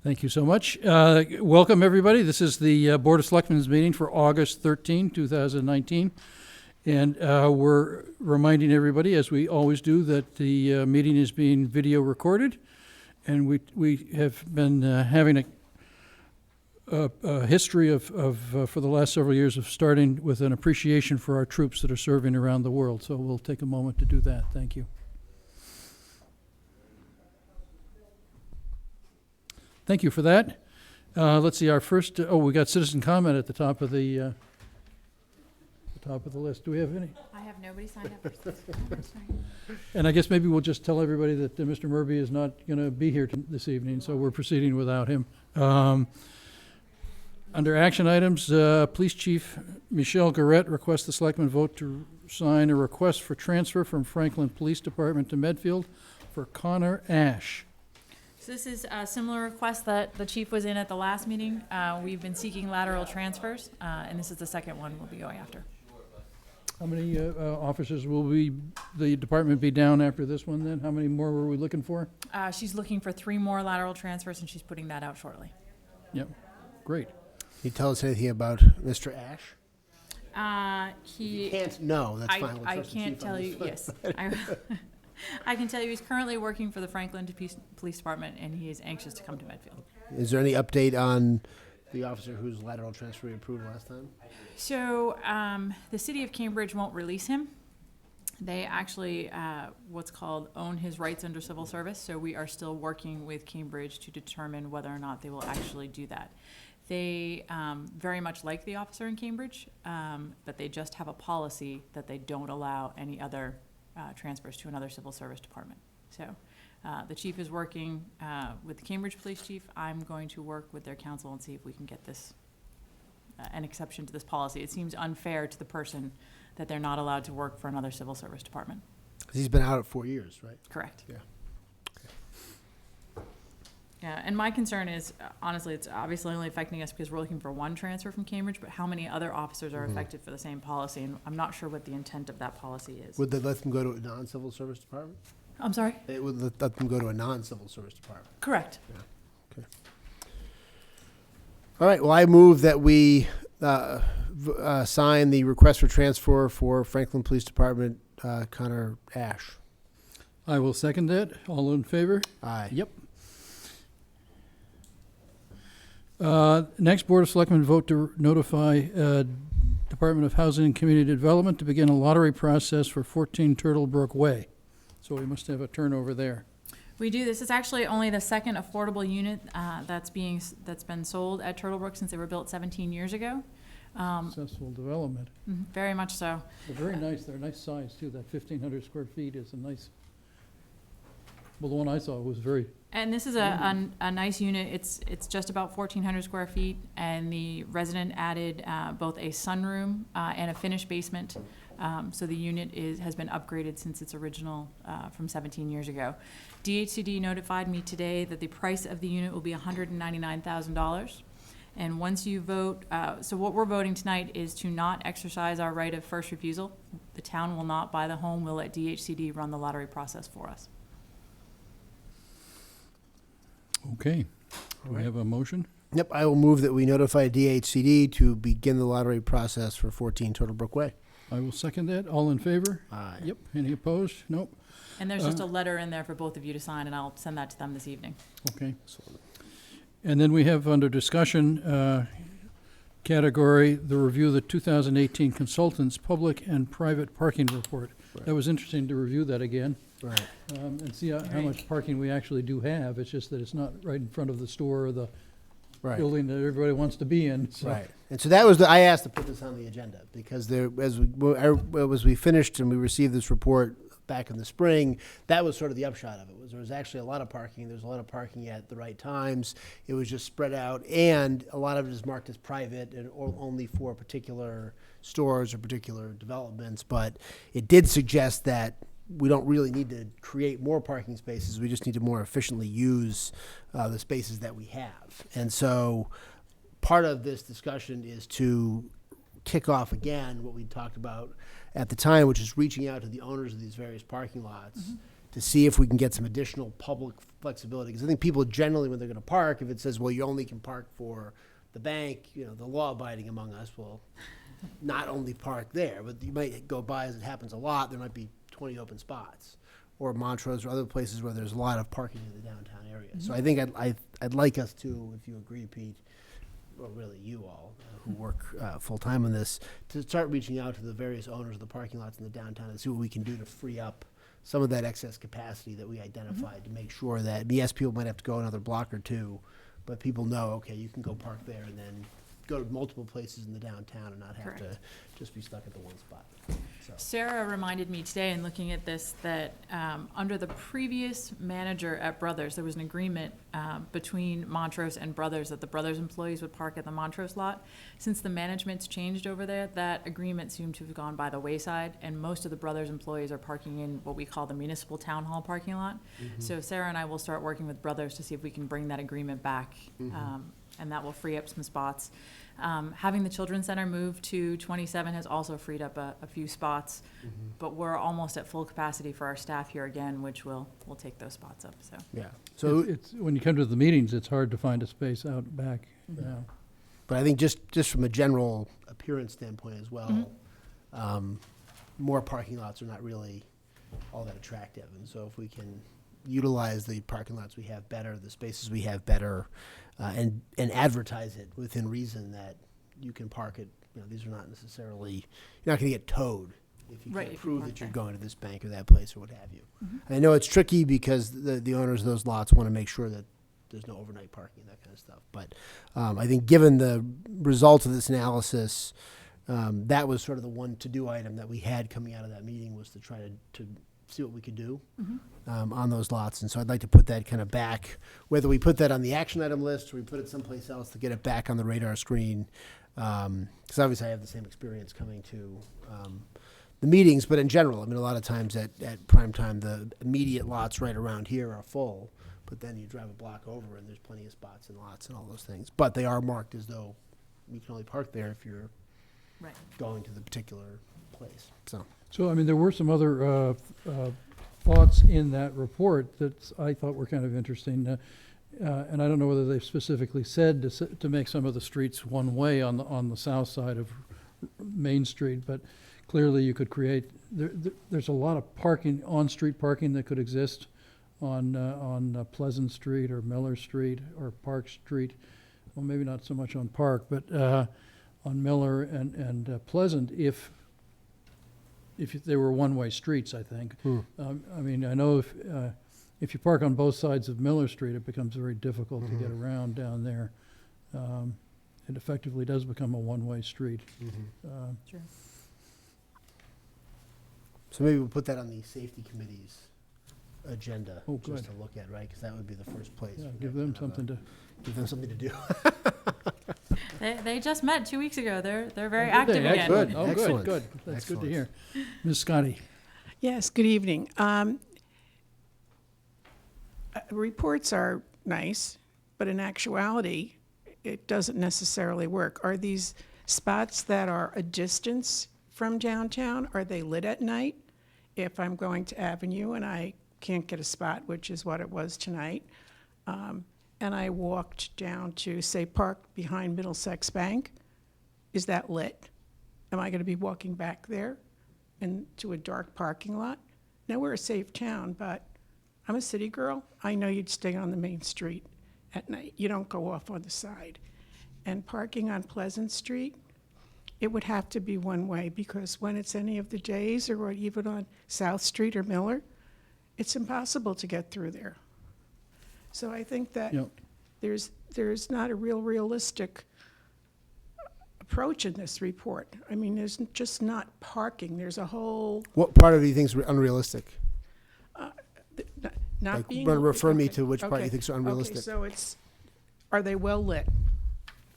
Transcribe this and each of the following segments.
Thank you so much. Welcome, everybody. This is the Board of Selectmen's meeting for August 13, 2019. And we're reminding everybody, as we always do, that the meeting is being video recorded. And we have been having a history of for the last several years of starting with an appreciation for our troops that are serving around the world. So we'll take a moment to do that. Thank you. Thank you for that. Let's see, our first, we got citizen comment at the top of the list. Do we have any? I have nobody signed up for citizen comment. And I guess maybe we'll just tell everybody that Mr. Murby is not going to be here this evening, so we're proceeding without him. Under action items, Police Chief Michelle Garrett requests the Selectmen vote to sign a request for transfer from Franklin Police Department to Medfield for Connor Ash. So this is a similar request that the chief was in at the last meeting. We've been seeking lateral transfers, and this is the second one we'll be going after. How many officers will the department be down after this one then? How many more were we looking for? She's looking for 3 more lateral transfers, and she's putting that out shortly. Yep, great. Can you tell us anything about Mr. Ash? He Can't. No, that's fine. We'll I trust the can't chief on tell this you. one. Yes, I can tell you he's currently working for the Franklin Police Department, and he is anxious to come to Medfield. Is there any update on the officer whose lateral transfer we approved last time? So the city of Cambridge won't release him. They actually, what's called, own his rights under civil service. So we are still working with Cambridge to determine whether or not they will actually do that. They very much like the officer in Cambridge, but they just have a policy that they don't allow any other transfers to another civil service department. So the chief is working with the Cambridge Police Chief. I'm going to work with their council and see if we can get this an exception to this policy. It seems unfair to the person that they're not allowed to work for another civil service department. 'Cause he's been out at 4 years, right? Correct. Yeah. Yeah, and my concern is, honestly, it's obviously only affecting us because we're looking for one transfer from Cambridge, but how many other officers are affected for the same policy? And I'm not sure what the intent of that policy is. Would they let them go to a non-civil service department? I'm sorry? They would let them go to a non-civil service department. Correct. Okay. All right. Well, I move that we sign the request for transfer for Franklin Police Department, Connor Ash. I will second that. All in favor? Aye. Yep. Next, Board of Selectmen vote to notify Department of Housing and Community Development to begin a lottery process for 14 Turtle Brook Way. So we must have a turnover there. We do. This is actually only the second affordable unit that's been sold at Turtle Brook since they were built 17 years ago. Successful development. Very much so. They're very nice. They're a nice size, too. That 1,500 square feet is a nice, well, the one I saw was very, And this is a nice unit. It's just about 1,400 square feet, and the resident added both a sunroom and a finished basement. So the unit has been upgraded since its original from 17 years ago. DHCD notified me today that the price of the unit will be $199,000. And once you vote, so what we're voting tonight is to not exercise our right of first refusal. The town will not buy the home. We'll let DHCD run the lottery process for us. okay. Do we have a motion? Yep. I will move that we notify DHCD to begin the lottery process for 14 Turtle Brook Way. I will second that. All in favor? Aye. Yep. Any opposed? Nope. And there's just a letter in there for both of you to sign, and I'll send that to them this evening. Okay. And then we have under discussion category, the review of the 2018 Consultants Public and Private Parking Report. Right. That was interesting to review that again Right. and see how much parking we actually do have. It's just that it's not right in front of the store or the Right. building that everybody wants to be in. So. Right. And so that was I asked to put this on the agenda because as we finished and we received this report back in the spring, that was sort of the upshot of it. There was actually a lot of parking. There was a lot of parking at the right times. It was just spread out, and a lot of it is marked as private and or only for particular stores or particular developments. But it did suggest that we don't really need to create more parking spaces. We just need to more efficiently use the spaces that we have. And so part of this discussion is to kick off again what we talked about at the time, which is reaching out to the owners of these various parking lots to see if we can get some additional public flexibility. Because I think people generally, when they're going to park, if it says, well, you only can park for the bank, the law-abiding among us will not only park there, but you might go by, as it happens a lot, there might be 20 open spots, or Montrose or other places where there's a lot of parking in the downtown area. So I think I'd like us to, if you agree, Pete, or really you all who work full-time on this, to start reaching out to the various owners of the parking lots in the downtown and see what we can do to free up some of that excess capacity that we identified, to make sure that, yes, people might have to go another block or two, but people know, okay, you can go park there and then go to multiple places in the downtown and not have to Correct. just be stuck at the one spot. So, Sarah reminded me today in looking at this that under the previous manager at Brothers, there was an agreement between Montrose and Brothers that the Brothers employees would park at the Montrose lot. Since the management's changed over there, that agreement seemed to have gone by the wayside, and most of the Brothers employees are parking in what we call the municipal town hall parking lot. So Sarah and I will start working with Brothers to see if we can bring that agreement back, and that will free up some spots. Having the Children's Center move to 27 has also freed up a few spots, but we're almost at full capacity for our staff here again, which will take those spots up, so. yeah. So, It's when you come to the meetings, it's hard to find a space out back now. but I think just from a general appearance standpoint as well, more parking lots are not really all that attractive. And so if we can utilize the parking lots we have better, the spaces we have better, and advertise it within reason that you can park it, these are not necessarily, you're not going to get towed if you Right, can if you prove park that you're there. going to this bank or that place or what have you. I know it's tricky because the owners of those lots want to make sure that there's no overnight parking and that kind of stuff. But I think given the results of this analysis, that was sort of the one to-do item that we had coming out of that meeting, was to try to see what we could do on those lots. And so I'd like to put that kind of back, whether we put that on the action item list or we put it someplace else to get it back on the radar screen. Because obviously I have the same experience coming to the meetings, but in general, I mean, a lot of times at prime time, the immediate lots right around here are full, but then you drive a block over and there's plenty of spots and lots and all those things. But they are marked as though you can only park there if you're Right. going to the particular place. So, I mean, there were some other thoughts in that report that I thought were kind of interesting. And I don't know whether they specifically said to make some of the streets one way on the south side of Main Street, but clearly you could create, there's a lot of parking, on-street parking that could exist on Pleasant Street or Miller Street or Park Street. Well, maybe not so much on Park, but on Miller and Pleasant, if they were one-way streets, I think. I mean, I know if you park on both sides of Miller Street, it becomes very difficult to get around down there. It effectively does become a one-way street. Sure. So maybe we'll put that on the safety committee's agenda Oh, just good. to look at, right? Because that would be the first place. Yeah, for give that them kind of something to. give them something to do. They just met 2 weeks ago. They're very Oh, did active they? again. Good. Oh, good, Excellent. good. That's good to Excellent. hear. Ms. Scotty. Yes, good evening. Reports are nice, but in actuality, it doesn't necessarily work. Are these spots that are a distance from downtown, are they lit at night? If I'm going to Avenue and I can't get a spot, which is what it was tonight, and I walked down to, say, Park behind Middlesex Bank, is that lit? Am I going to be walking back there into a dark parking lot? Now, we're a safe town, but I'm a city girl. I know you'd stay on the main street at night. You don't go off on the side. And parking on Pleasant Street, it would have to be one way, because when it's any of the days, or even on South Street or Miller, it's impossible to get through there. So I think that Yep. there's not a realistic approach in this report. I mean, there's just not parking. There's a whole, What part of it do you think is unrealistic? not Like, being. refer me okay, to which part you okay, think is unrealistic. Okay, so are they well lit?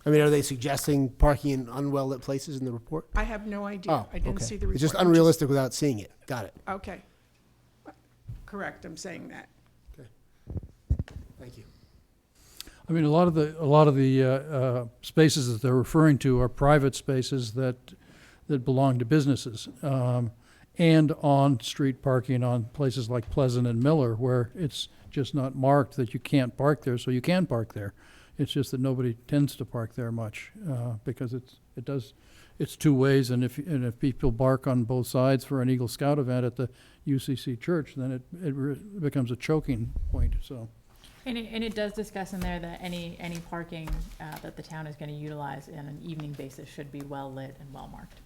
I mean, are they suggesting parking in unwell-lit places in the report? I have no idea. Oh, I didn't okay. see the report. It's just I'm unrealistic without seeing it. Got it. Okay. Correct, I'm saying that. Thank you. I mean, a lot of the spaces that they're referring to are private spaces that belong to businesses. and on-street parking on places like Pleasant and Miller, where it's just not marked that you can't park there, so you can park there. It's just that nobody tends to park there much, because it's two ways, and if people bark on both sides for an Eagle Scout event at the UCC church, then it becomes a choking point, so. And it does discuss in there that any parking that the town is going to utilize on an evening basis should be well lit and well marked.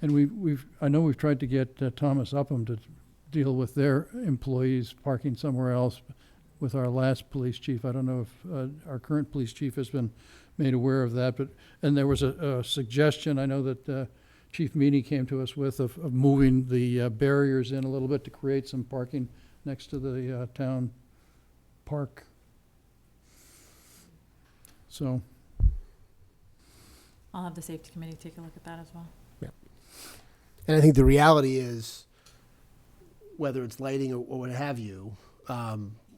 And I know we've tried to get Thomas Upham to deal with their employees parking somewhere else with our last police chief. I don't know if our current police chief has been made aware of that, and there was a suggestion, I know that Chief Meany came to us with, of moving the barriers in a little bit to create some parking next to the town park. So, I'll have the safety committee take a look at that as well. And I think the reality is, whether it's lighting or what have you,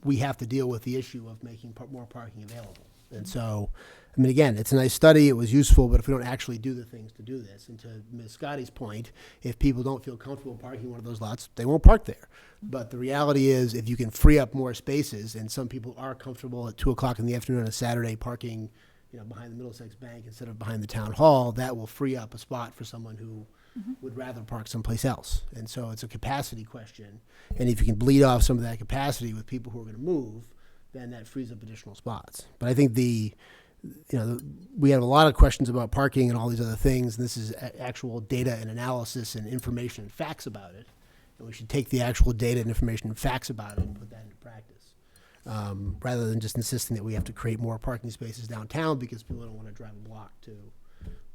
we have to deal with the issue of making more parking available. And so, I mean, again, it's a nice study, it was useful, but if we don't actually do the things to do this, and to Ms. Scotty's point, if people don't feel comfortable parking one of those lots, they won't park there. But the reality is, if you can free up more spaces, and some people are comfortable at 2 o'clock in the afternoon on a Saturday parking, behind the Middlesex Bank instead of behind the town hall, that will free up a spot for someone who would rather park someplace else. And so it's a capacity question. And if you can bleed off some of that capacity with people who are going to move, then that frees up additional spots. But I think we have a lot of questions about parking and all these other things, and this is actual data and analysis and information and facts about it. And we should take the actual data and information and facts about it and put that into practice, rather than just insisting that we have to create more parking spaces downtown because people don't want to drive a block to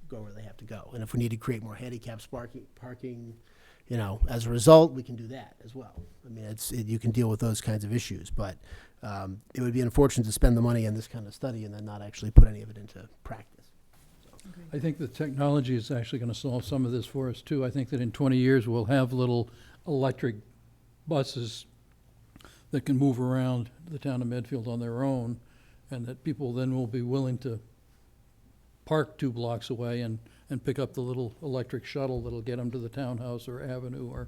go where they have to go. And if we need to create more handicapped parking, as a result, we can do that as well. I mean, you can deal with those kinds of issues, but it would be unfortunate to spend the money on this kind of study and then not actually put any of it into practice. I think the technology is actually going to solve some of this for us too. I think that in 20 years we'll have little electric buses that can move around the town of Medfield on their own, and that people then will be willing to park 2 blocks away and pick up the little electric shuttle that'll get them to the townhouse or avenue,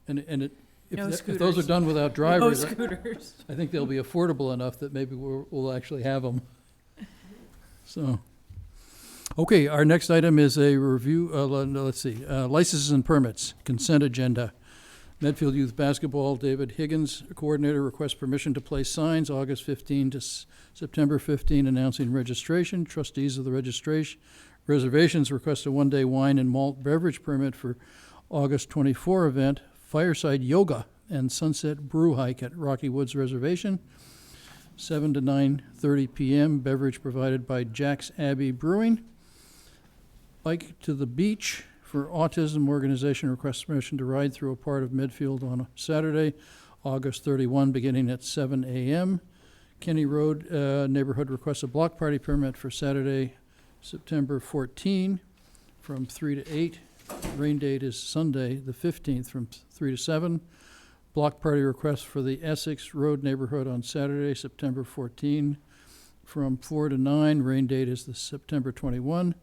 if those are done without drivers, No scooters. I think they'll be affordable enough that maybe we'll actually have them. So, okay, our next item is a review, licenses and permits, consent agenda. Medfield Youth Basketball, David Higgins, coordinator, requests permission to place signs August 15 to September 15 announcing registration. Trustees of the reservations request a 1-day wine and malt beverage permit for August 24 event, Fireside Yoga and Sunset Brew Hike at Rocky Woods Reservation, 7 to 9:30 p.m., beverage provided by Jack's Abbey Brewing. Bike to the Beach for Autism Organization requests permission to ride through a part of Medfield on a Saturday, August 31, beginning at 7 a.m. Kenny Road neighborhood requests a block party permit for Saturday, September 14, from 3 to 8. Rain date is Sunday, the 15th, from 3 to 7. Block party request for the Essex Road neighborhood on Saturday, September 14, from 4 to 9. Rain date is the September 21.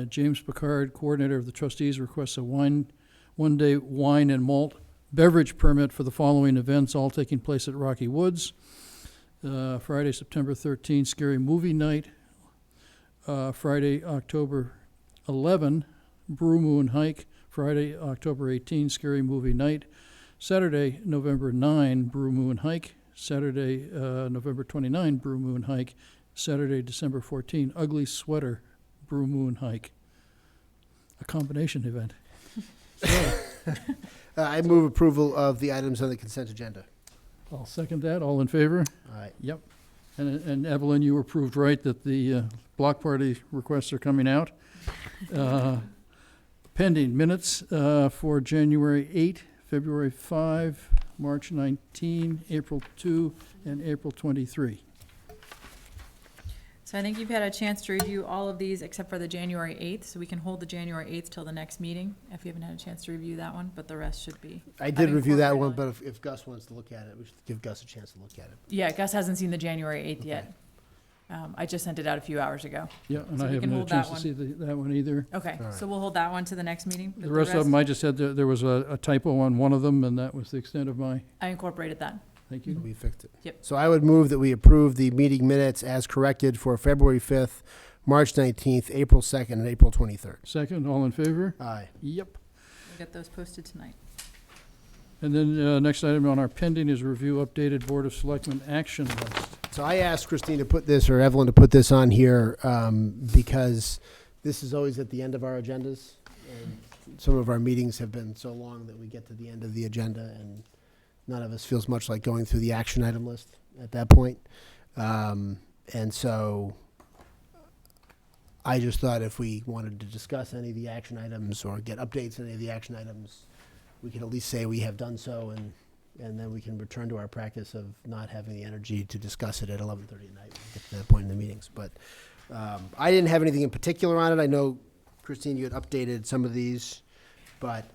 James Picard, coordinator of the trustees, requests a 1-day wine and malt beverage permit for the following events, all taking place at Rocky Woods. Friday, September 13, Scary Movie Night. Friday, October 11, Brew Moon Hike. Friday, October 18, Scary Movie Night. Saturday, November 9, Brew Moon Hike. Saturday, November 29, Brew Moon Hike. Saturday, December 14, Ugly Sweater Brew Moon Hike. A combination event. I move approval of the items on the consent agenda. I'll second that. All in favor? All right. Yep. And Evelyn, you were proved right that the block party requests are coming out. Pending minutes for January 8, February 5, March 19, April 2, and April 23. So I think you've had a chance to review all of these except for the January 8th, so we can hold the January 8th till the next meeting if you haven't had a chance to review that one, but the rest should be. I did review that one, incorporated. but if Gus wants to look at it, we should give Gus a chance to look at it. Yeah, Gus hasn't seen the January 8th yet. I just sent it out a few hours ago. Yeah, and So I we haven't can had a hold chance that to see that one either. Okay, All right. so we'll hold that one to the next meeting. The rest of them, I just said there was a typo on one of them, and that was the extent of my, I incorporated that. thank you. We fixed it. Yep. So I would move that we approve the meeting minutes as corrected for February 5th, March 19th, April 2nd, and April 23rd. Second, all in favor? Aye. Yep. We'll get those posted tonight. And then next item on our pending is review updated Board of Selectmen action list. So I asked Christine to put this, or Evelyn to put this on here, because this is always at the end of our agendas. And some of our meetings have been so long that we get to the end of the agenda, and none of us feels much like going through the action item list at that point. And so I just thought if we wanted to discuss any of the action items or get updates on any of the action items, we could at least say we have done so, and then we can return to our practice of not having the energy to discuss it at 11:30 at night when we get to that point in the meetings. But I didn't have anything in particular on it. I know, Christine, you had updated some of these, but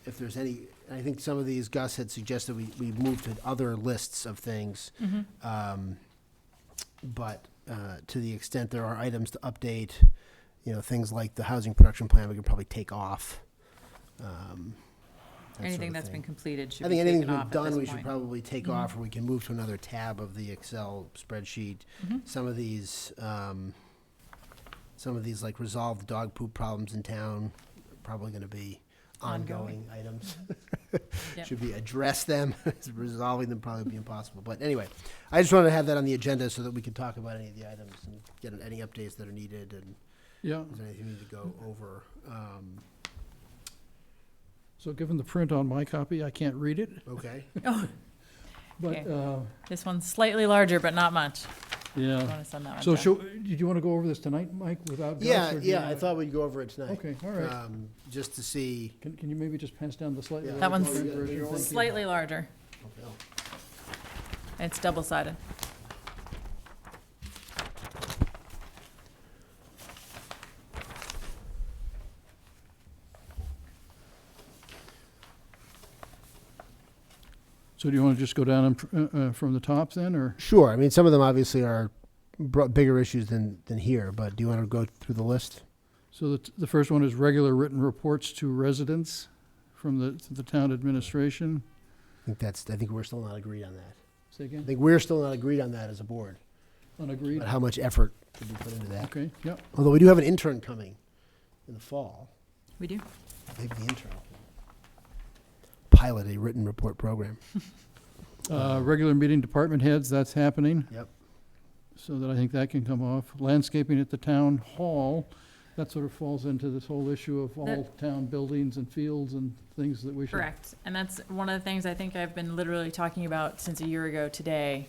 if there's any, I think some of these Gus had suggested we move to other lists of things. But to the extent there are items to update, things like the housing production plan, we could probably take off. That sort Anything of that's thing. been completed should I be think taken anything off we've at done, this we should point. probably take off, or we can move to another tab of the Excel spreadsheet. Some of these like resolve the dog poop problems in town, are probably gonna be ongoing items. Yep. Should we address them? Resolving them probably would be impossible, but anyway, I just wanted to have that on the agenda so that we could talk about any of the items and get any updates that are needed, and Yeah, if there's anything we need to go over. so given the print on my copy, I can't read it, Okay. but, Okay. This one's slightly larger, but not much. I yeah. want to send that one So down. did you want to go over this tonight, Mike, without Gus? Yeah, or do you I wanna- thought we'd go over it tonight. Okay, all right. Just to see. Can you maybe just pass down the slightly? Yeah. That larger one's version? Thank you. Slightly larger. Okay. It's double-sided. So do you want to just go down from the top then, or? Sure. I mean, some of them obviously are bigger issues than here, but do you want to go through the list? So the first one is regular written reports to residents from the town administration. I think we're still not agreed on that. Say I again? think we're still not agreed on that as a board. Unagreed? But how much effort did we put into that? Okay, yeah. Although we do have an intern coming in the fall. We do? Maybe the intern will pilot a written report program. Regular meeting department heads, that's happening. Yep. So that I think that can come off. Landscaping at the town hall, that sort of falls into this whole issue of all town buildings and fields and things that we should. Correct. And that's one of the things I think I've been literally talking about since a year ago today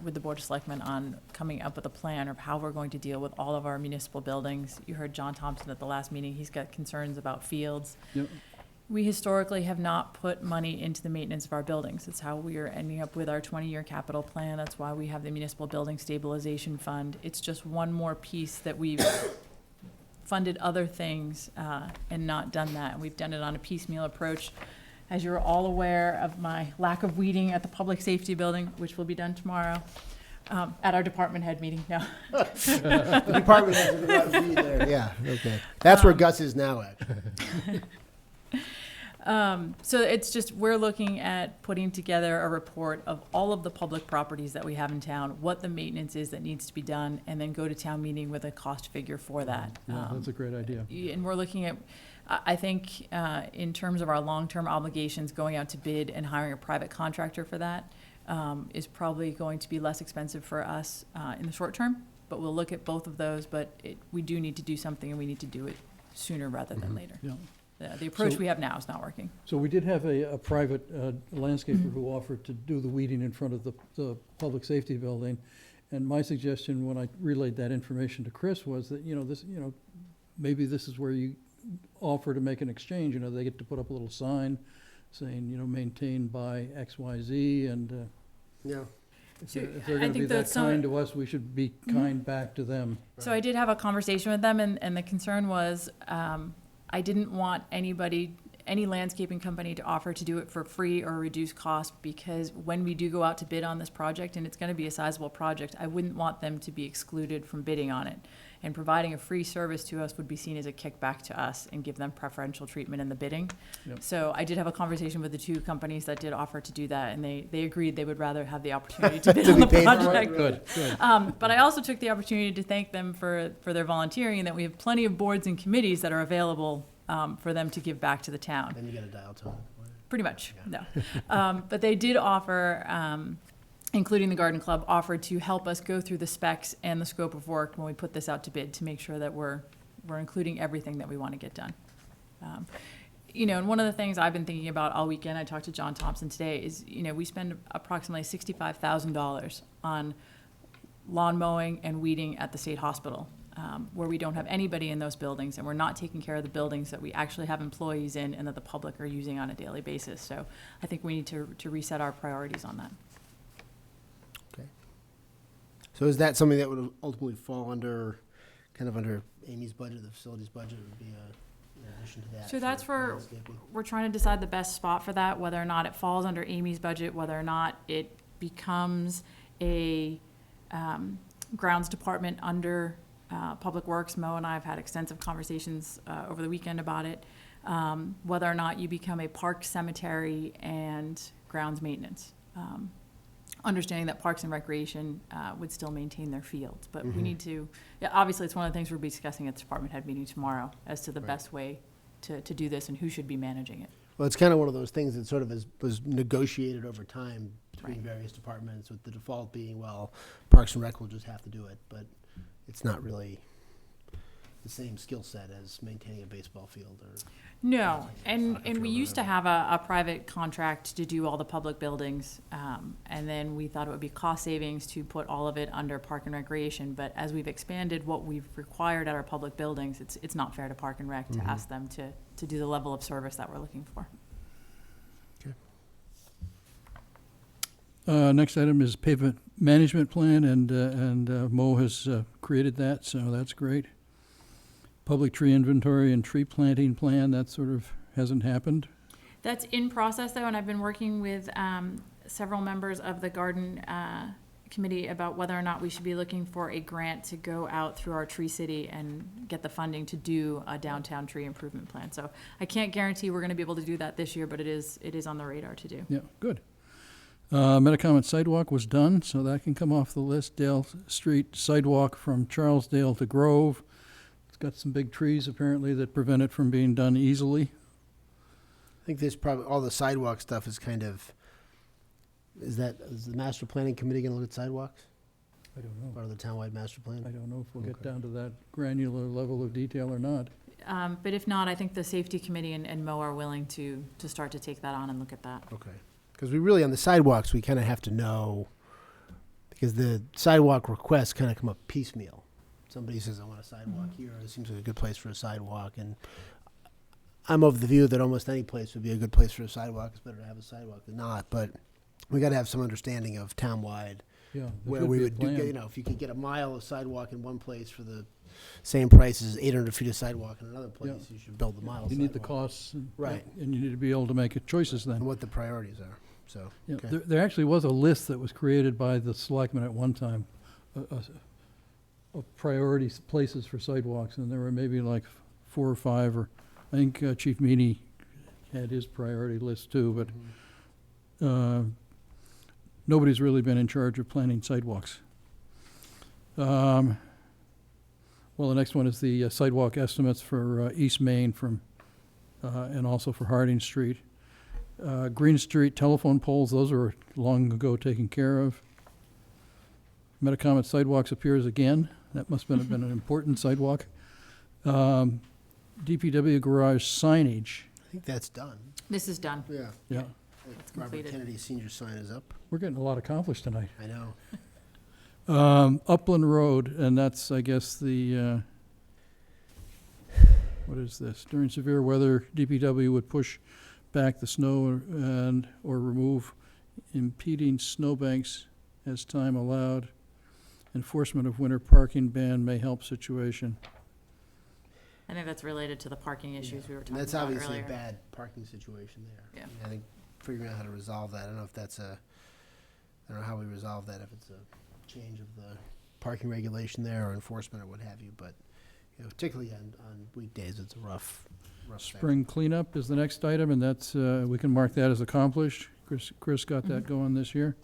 with the Board of Selectmen on coming up with a plan of how we're going to deal with all of our municipal buildings. You heard John Thompson at the last meeting. He's got concerns about fields. Yep. We historically have not put money into the maintenance of our buildings. It's how we are ending up with our 20-year capital plan. That's why we have the Municipal Building Stabilization Fund. It's just one more piece that we've funded other things and not done that. And we've done it on a piecemeal approach. As you're all aware of my lack of weeding at the Public Safety Building, which will be done tomorrow, at our department head meeting. No. The department has to be there. Yeah, okay. That's where Gus is now, actually. So it's just, we're looking at putting together a report of all of the public properties that we have in town, what the maintenance is that needs to be done, and then go to town meeting with a cost figure for that. Yeah, that's a great idea. And we're looking at, I think, in terms of our long-term obligations, going out to bid and hiring a private contractor for that is probably going to be less expensive for us in the short term, but we'll look at both of those, but we do need to do something, and we need to do it sooner rather than later. Yeah. The approach So- we have now is not working. So we did have a private landscaper who offered to do the weeding in front of the public safety building. And my suggestion when I relayed that information to Chris was that, maybe this is where you offer to make an exchange. They get to put up a little sign saying, maintained by XYZ, and Yeah. if So they're I gonna be think that that's some- kind to us, we should be kind back to them. So I did have a conversation with them, and the concern was, I didn't want anybody, any landscaping company to offer to do it for free or reduced cost, because when we do go out to bid on this project, and it's gonna be a sizable project, I wouldn't want them to be excluded from bidding on it. And providing a free service to us would be seen as a kickback to us and give them preferential treatment in the bidding. Yep. So I did have a conversation with the two companies that did offer to do that, and they agreed they would rather have the opportunity to bid To on be the paid for it? project. Good, good. But I also took the opportunity to thank them for their volunteering, and that we have plenty of boards and committees that are available for them to give back to the town. Then you got to dial tone. Pretty much, no. But they did offer, including the garden club, offered to help us go through the specs and the scope of work when we put this out to bid, to make sure that we're including everything that we want to get done. You know, and one of the things I've been thinking about all weekend, I talked to John Thompson today, is, you know, we spend approximately $65,000 on lawn mowing and weeding at the state hospital, where we don't have anybody in those buildings, and we're not taking care of the buildings that we actually have employees in and that the public are using on a daily basis. So I think we need to reset our priorities on that. Okay. So is that something that would ultimately fall under, kind of under Amy's budget, the facilities budget would be in addition to that? So that's where landscaping? we're trying to decide the best spot for that, whether or not it falls under Amy's budget, whether or not it becomes a grounds department under Public Works. Mo and I have had extensive conversations over the weekend about it. Whether or not you become a park, cemetery, and grounds maintenance. Understanding that Parks and Recreation would still maintain their fields, but we need to, yeah, obviously it's one of the things we'll be discussing at the department head meeting tomorrow as to the best way to do this and who should be managing it. Well, it's kind of one of those things that sort of was negotiated over time between Right. various departments, with the default being, well, Parks and Rec will just have to do it, but it's not really the same skill set as maintaining a baseball field or. No, and Soccer we field, used to whatever. have a private contract to do all the public buildings, and then we thought it would be cost savings to put all of it under Park and Recreation, but as we've expanded what we've required at our public buildings, it's not fair to Park and Rec to ask them to do the level of service that we're looking for. Next item is pavement management plan, and Mo has created that, so that's great. Public tree inventory and tree planting plan, that sort of hasn't happened. That's in process though, and I've been working with several members of the garden committee about whether or not we should be looking for a grant to go out through our Tree City and get the funding to do a downtown tree improvement plan. So I can't guarantee we're gonna be able to do that this year, but it is on the radar to do. Yeah, good. Metacomet sidewalk was done, so that can come off the list. Dale Street sidewalk from Charlesdale to Grove. It's got some big trees apparently that prevent it from being done easily. I think there's probably, all the sidewalk stuff is kind of, is the master planning committee gonna look at sidewalks? I don't know. Part of the townwide master plan? I don't know if we'll get Okay. down to that granular level of detail or not. But if not, I think the safety committee and Mo are willing to start to take that on and look at that. Okay. Because we really, on the sidewalks, we kind of have to know, because the sidewalk requests kind of come up piecemeal. Somebody says, I want a sidewalk here, it seems like a good place for a sidewalk, and I'm of the view that almost any place would be a good place for a sidewalk. It's better to have a sidewalk than not, but we got to have some understanding of townwide, Yeah. there where should we be a would do, plan. you know, if you could get a mile of sidewalk in one place for the same price as 800 feet of sidewalk in another place, you should build the mile You need the sidewalk. costs. Right. And you need to be able to make choices then. And what the priorities are, so. Yeah, okay. there actually was a list that was created by the selectmen at one time of priority places for sidewalks, and there were maybe like 4 or 5, or I think Chief Meany had his priority list too, but nobody's really been in charge of planning sidewalks. Well, the next one is the sidewalk estimates for East Main from, and also for Harding Street. Green Street telephone poles, those are long ago taken care of. Metacomet sidewalks appears again. That must have been an important sidewalk. DPW garage signage. I think that's done. This is done. Yeah. Yeah, It's Robert completed. Kennedy Senior sign is up. we're getting a lot accomplished tonight. I know. Upland Road, and that's, I guess, the, what is this? During severe weather, DPW would push back the snow or remove impeding snowbanks as time allowed. Enforcement of winter parking ban may help situation. I think that's related to the parking issues we were And talking that's about obviously earlier. a bad parking situation there. Yeah. I think figuring out how to resolve that, I don't know if that's I don't know how we resolve that, if it's a change of the parking regulation there or enforcement or what have you, but, you know, particularly on weekdays, it's a rough stretch. Spring cleanup is the next item, and that's, we can mark that as accomplished. Chris got that going this year.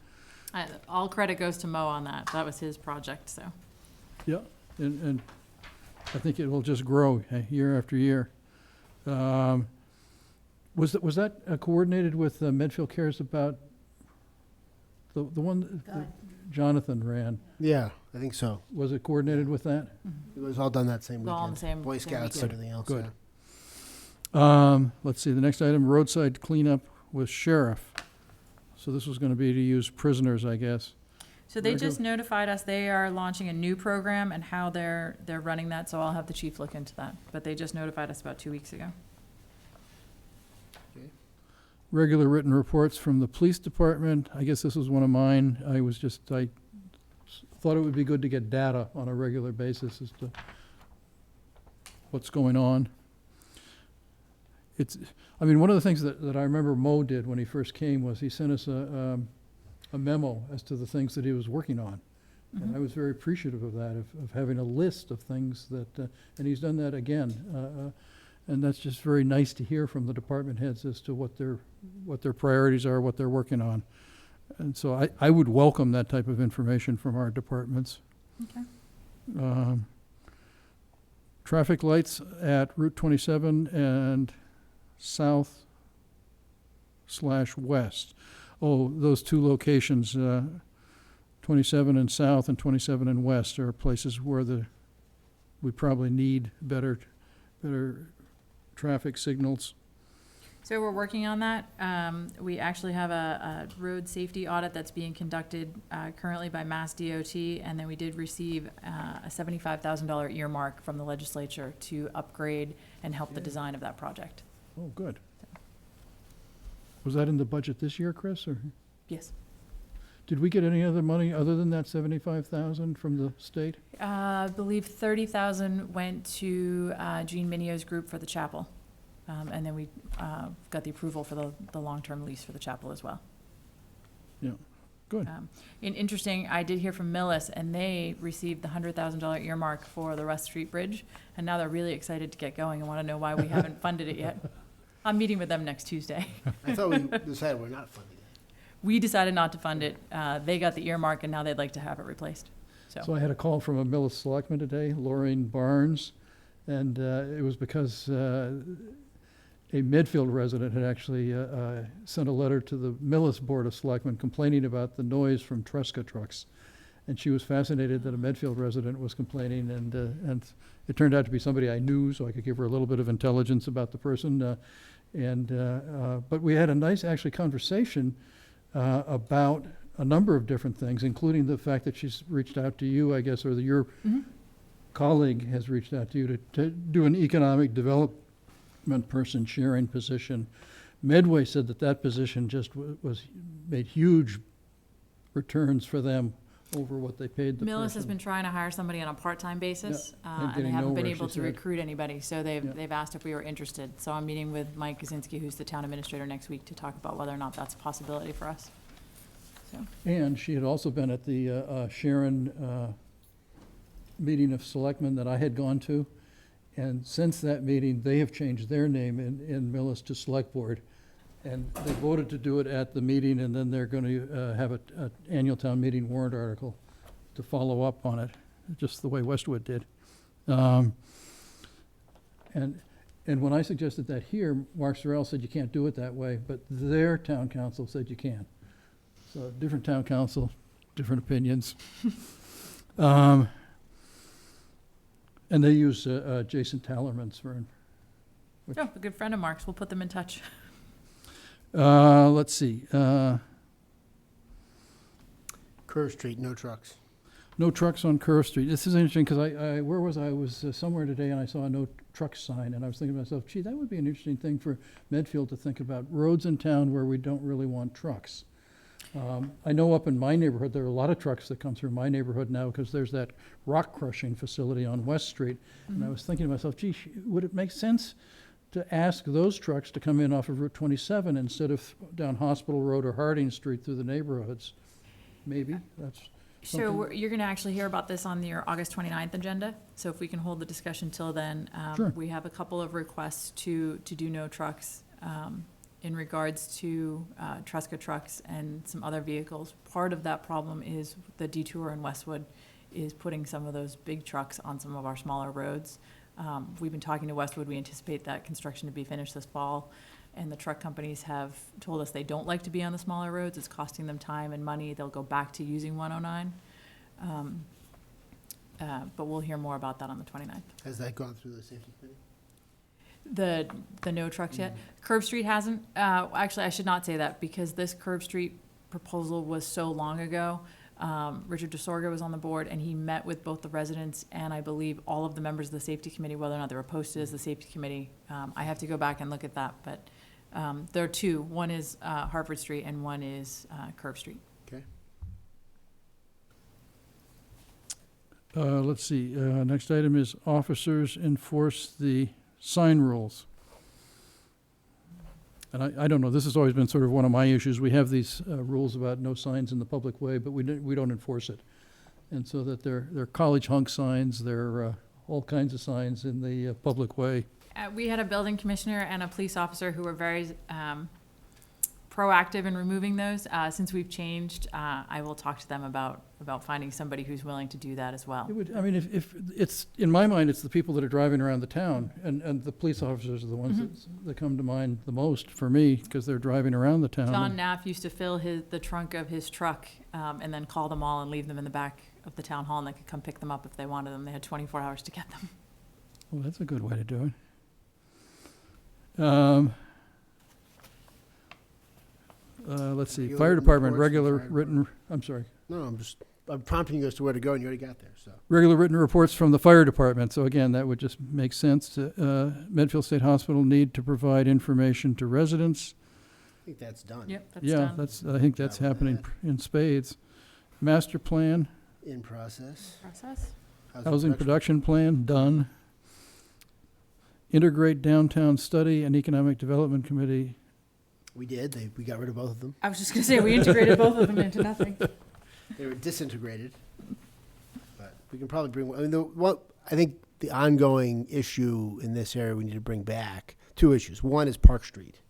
All credit goes to Mo on that. That was his project, so. Yeah, and I think it will just grow year after year. Was that coordinated with Medfield Cares about the one that Jonathan ran? Yeah, I think so. Was it coordinated with that? It was all done that same All weekend. on the same- Boy same Scouts and weekend. everything else, Good. yeah. Let's see, the next item, roadside cleanup with sheriff. So this was gonna be to use prisoners, I guess. So they Very just good. notified us they are launching a new program and how they're running that, so I'll have the chief look into that. But they just notified us about 2 weeks ago. Regular written reports from the police department. I guess this was one of mine. I thought it would be good to get data on a regular basis as to what's going on. One of the things that I remember Mo did when he first came was he sent us a memo as to the things that he was working on. And I was very appreciative of that, of having a list of things that, and he's done that again. And that's just very nice to hear from the department heads as to what their priorities are, what they're working on. And so I would welcome that type of information from our departments. Okay. Traffic lights at Route 27 and south/west. Oh, those two locations, 27 and south and 27 and west, are places where we probably need better traffic signals. So we're working on that. We actually have a road safety audit that's being conducted currently by Mass DOT, and then we did receive a $75,000 earmark from the legislature to upgrade and help the design of that project. Oh, good. Was that in the budget this year, Chris, or Yes. did we get any other money other than that 75,000 from the state? I believe 30,000 went to Jean Minio's group for the chapel. And then we got the approval for the long-term lease for the chapel as well. Yeah, good. And interesting, I did hear from Millis, and they received the $100,000 earmark for the West Street Bridge, and now they're really excited to get going and want to know why we haven't funded it yet. I'm meeting with them next Tuesday. I thought we decided we're not funding it. We decided not to fund it. They got the earmark, and now they'd like to have it replaced. So I had a call from a Medfield Selectman today, Lorraine Barnes, and it was because a Medfield resident had actually sent a letter to the Millis Board of Selectmen complaining about the noise from Tresca trucks. And she was fascinated that a Medfield resident was complaining, and it turned out to be somebody I knew, so I could give her a little bit of intelligence about the person. But we had a nice, actually, conversation about a number of different things, including the fact that she's reached out to you, I guess, or your colleague has reached out to you to do an economic development person sharing position. Medway said that position just made huge returns for them over what they paid the Millis person. has been trying to hire somebody on a part-time basis, and and they getting haven't been nowhere, able she to said. recruit anybody, so Yeah. they've asked if we were interested. So I'm meeting with Mike Kaczynski, who's the town administrator, next week to talk about whether or not that's a possibility for us. So, And she had also been at the Sharon meeting of selectmen that I had gone to. And since that meeting, they have changed their name in Millis to Select Board. And they voted to do it at the meeting, and then they're going to have an annual town meeting warrant article to follow up on it, just the way Westwood did. And when I suggested that here, Mark Sorrell said you can't do it that way, but their town council said you can. So different town council, different opinions. And they use Jason Tallerman's firm. oh, a good friend of Mark's. We'll put them in touch. Let's see. Curve Street, no trucks. No trucks on Curve Street. This is interesting because where was I? I was somewhere today and I saw a no truck sign, and I was thinking to myself, gee, that would be an interesting thing for Medfield to think about, roads in town where we don't really want trucks. I know up in my neighborhood, there are a lot of trucks that come through my neighborhood now because there's that rock crushing facility on West Street. And I was thinking to myself, gee, would it make sense to ask those trucks to come in off of Route 27 instead of down Hospital Road or Harding Street through the neighborhoods? Maybe, that's So something. you're going to actually hear about this on your August 29th agenda. So if we can hold the discussion till then, Sure. we have a couple of requests to do no trucks in regards to Tresca trucks and some other vehicles. Part of that problem is the detour in Westwood is putting some of those big trucks on some of our smaller roads. We've been talking to Westwood. We anticipate that construction to be finished this fall. And the truck companies have told us they don't like to be on the smaller roads. It's costing them time and money. They'll go back to using 109. But we'll hear more about that on the 29th. Has that gone through the safety committee? The no trucks yet? Curve Street hasn't. Actually, I should not say that because this Curve Street proposal was so long ago. Richard DeSorga was on the board and he met with both the residents and I believe all of the members of the safety committee, whether or not they were posted as the safety committee. I have to go back and look at that, but there are two. One is Harvard Street and one is Curve Street. Okay. Let's see, next item is officers enforce the sign rules. And I don't know, this has always been sort of one of my issues. We have these rules about no signs in the public way, but we don't enforce it. And so that they're college hunk signs, they're all kinds of signs in the public way. We had a building commissioner and a police officer who were very proactive in removing those. Since we've changed, I will talk to them about finding somebody who's willing to do that as well. It would, I mean, if it's, in my mind, it's the people that are driving around the town, and the police officers are the ones that come to mind the most for me, because they're driving around the town. John Knapp used to fill the trunk of his truck and then call them all and leave them in the back of the town hall, and they could come pick them up if they wanted them. They had 24 hours to get them. Well, that's a good way to do it. Let's see, Regular fire written department, reports from regular fire written, I'm sorry, No, I'm prompting you as to where to go, and you already got there, so. regular written reports from the fire department. So again, that would just make sense. To, Medfield State Hospital need to provide information to residents. I think that's done. Yep, that's Yeah, done. I think that's That was happening in spades. Master plan, In process. Process. housing production plan, done. Integrate downtown study and economic development committee. We did, we got rid of both of them. I was just going to say, we integrated both of them into nothing. They were disintegrated. But we can probably bring, I mean, I think the ongoing issue in this area we need to bring back, two issues. One is Park Street,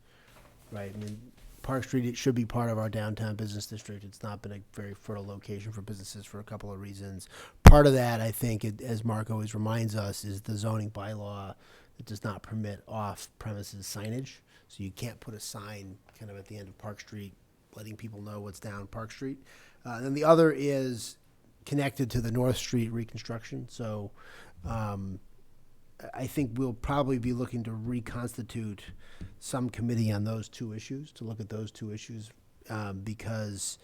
right? I mean, Park Street, it should be part of our downtown business district. It's not been a very fertile location for businesses for a couple of reasons. Part of that, I think, as Mark always reminds us, is the zoning bylaw that does not permit off-premises signage. So you can't put a sign kind of at the end of Park Street letting people know what's down Park Street. And then the other is connected to the North Street reconstruction. So I think we'll probably be looking to reconstitute some committee on those two issues, to look at those two issues, because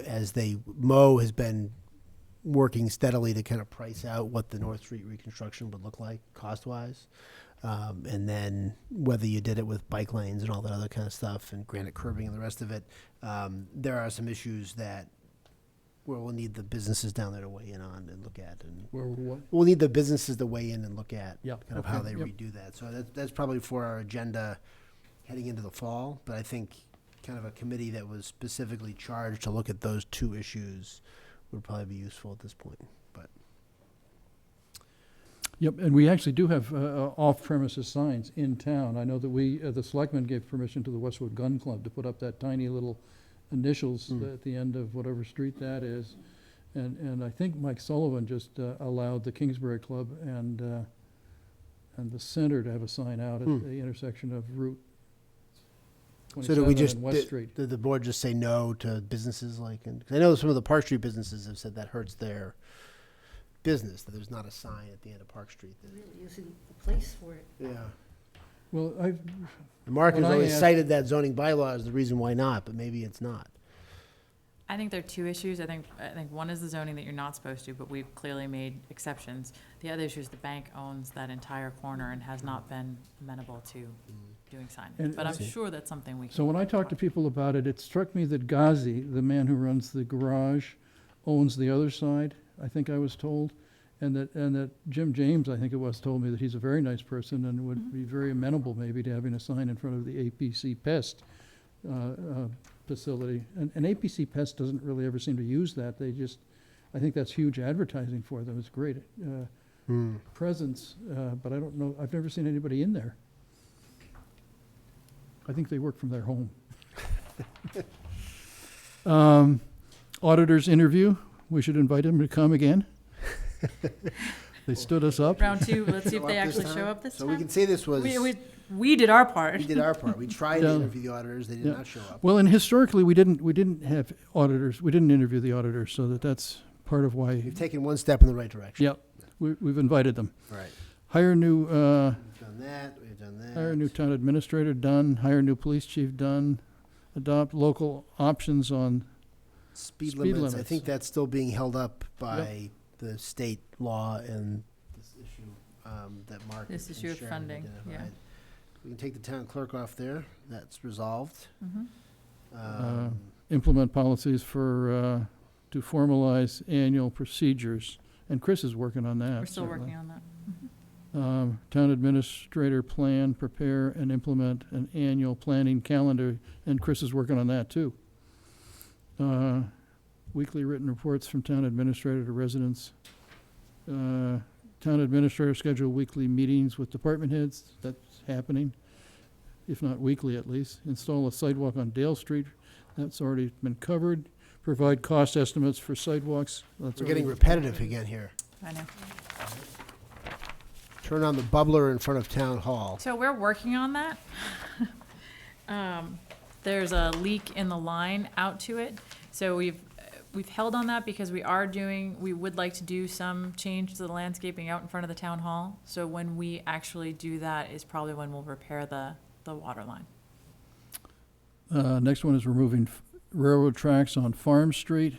as Mo has been working steadily to kind of price out what the North Street reconstruction would look like cost-wise. And then whether you did it with bike lanes and all that other kind of stuff and granite curbing and the rest of it, there are some issues that where we'll need the businesses down there to weigh in on and look at. And we'll need the businesses to weigh in and look at Yeah, kind of okay, how they yep. redo that. So that's probably for our agenda heading into the fall. But I think kind of a committee that was specifically charged to look at those two issues would probably be useful at this point. But Yep, and we actually do have off-premises signs in town. I know that we, the selectmen gave permission to the Westwood Gun Club to put up that tiny little initials at the end of whatever street that is. And I think Mike Sullivan just allowed the Kingsbury Club and the center to have a sign out at the intersection of Route so did we 27 just and West Street. did the board just say no to businesses like? Because I know some of the Park Street businesses have said that hurts their business, that there's not a sign at the end of Park Street. Really using the place for it. Yeah. Well, And Mark has When I always asked- cited that zoning bylaw as the reason why not, but maybe it's not. I think there are two issues. I think one is the zoning that you're not supposed to, but we've clearly made exceptions. The other issue is the bank owns that entire corner and has not been amenable to doing And- signage, but I'm Okay. sure that's something we can. So when I talked to people about it, it struck me that Ghazi, the man who runs the garage, owns the other side, I think I was told. And that Jim James, I think it was, told me that he's a very nice person and would be very amenable maybe to having a sign in front of the APC Pest facility. And APC Pest doesn't really ever seem to use that. They just, I think that's huge advertising for them. It's great presence, but I don't know, I've never seen anybody in there. I think they work from their home. Auditor's interview, we should invite him to come again. They stood us up. Round two, let's see if Show they up this actually show time? up this So time. we can say this was, We did our part. we did our part. We tried to Yeah. interview the auditors, they did Yeah. not show up. Well, and historically, we didn't have auditors, we didn't interview the auditors, so that's part of why, We've taken one step in the right direction. yeah, we've invited them. Right. Hire new, We've done that, we've done that. hire new town administrator, done. Hire new police chief, done. Adopt local options on, Speed Speed limits, I limits. think that's still being held up by the state law and this issue that Mark This and issue of Sharon funding, yeah. identified. We can take the town clerk off there, that's resolved. Mhm. implement policies for, to formalize annual procedures. And Chris is working on that. We're still certainly. working on that. Town administrator plan, prepare and implement an annual planning calendar, and Chris is working on that too. Weekly written reports from town administrator to residents. Town administrator schedule weekly meetings with department heads, that's happening, if not weekly at least. Install a sidewalk on Dale Street, that's already been covered. Provide cost estimates for sidewalks, that's We're getting already- repetitive again here. I know. Turn on the bubbler in front of town hall. So we're working on that. There's a leak in the line out to it. So we've held on that because we would like to do some change to the landscaping out in front of the town hall. So when we actually do that is probably when we'll repair the water line. Next one is removing railroad tracks on Farm Street,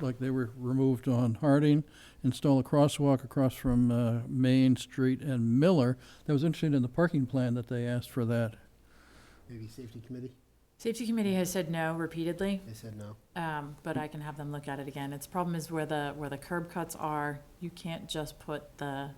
like they were removed on Harding. Install a crosswalk across from Main Street and Miller. That was interesting in the parking plan that they asked for that. Maybe safety committee? Safety committee has said no repeatedly, They said no. but I can have them look at it again. Its problem is where the curb cuts are, you can't just put the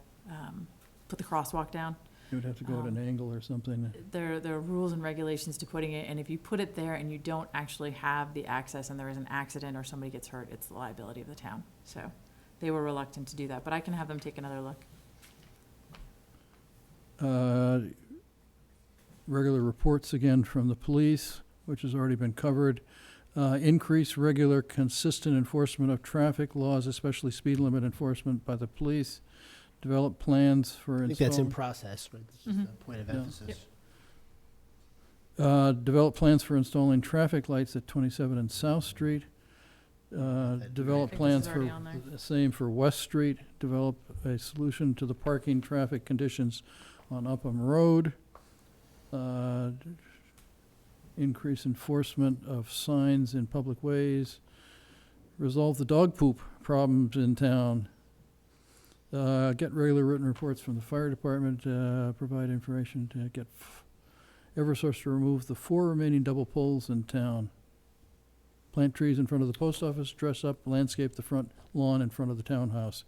crosswalk down. You would have to go at an angle or something. There are rules and regulations to putting it, and if you put it there and you don't actually have the access and there is an accident or somebody gets hurt, it's the liability of the town. So they were reluctant to do that, but I can have them take another look. Regular reports again from the police, which has already been covered. Increase regular, consistent enforcement of traffic laws, especially speed limit enforcement by the police. Develop plans for I think that's in install. process, right? This is Mhm. the point of Yeah. emphasis. Develop plans for installing traffic lights at 27 and South Street. That- Develop I think this plans is for, already on there. the same for West Street. Develop a solution to the parking traffic conditions on Upham Road. Increase enforcement of signs in public ways. Resolve the dog poop problems in town. Get regular written reports from the fire department. Provide information to get Eversource to remove the 4 remaining double poles in town. Plant trees in front of the post office, dress up, landscape the front lawn in front of the townhouse.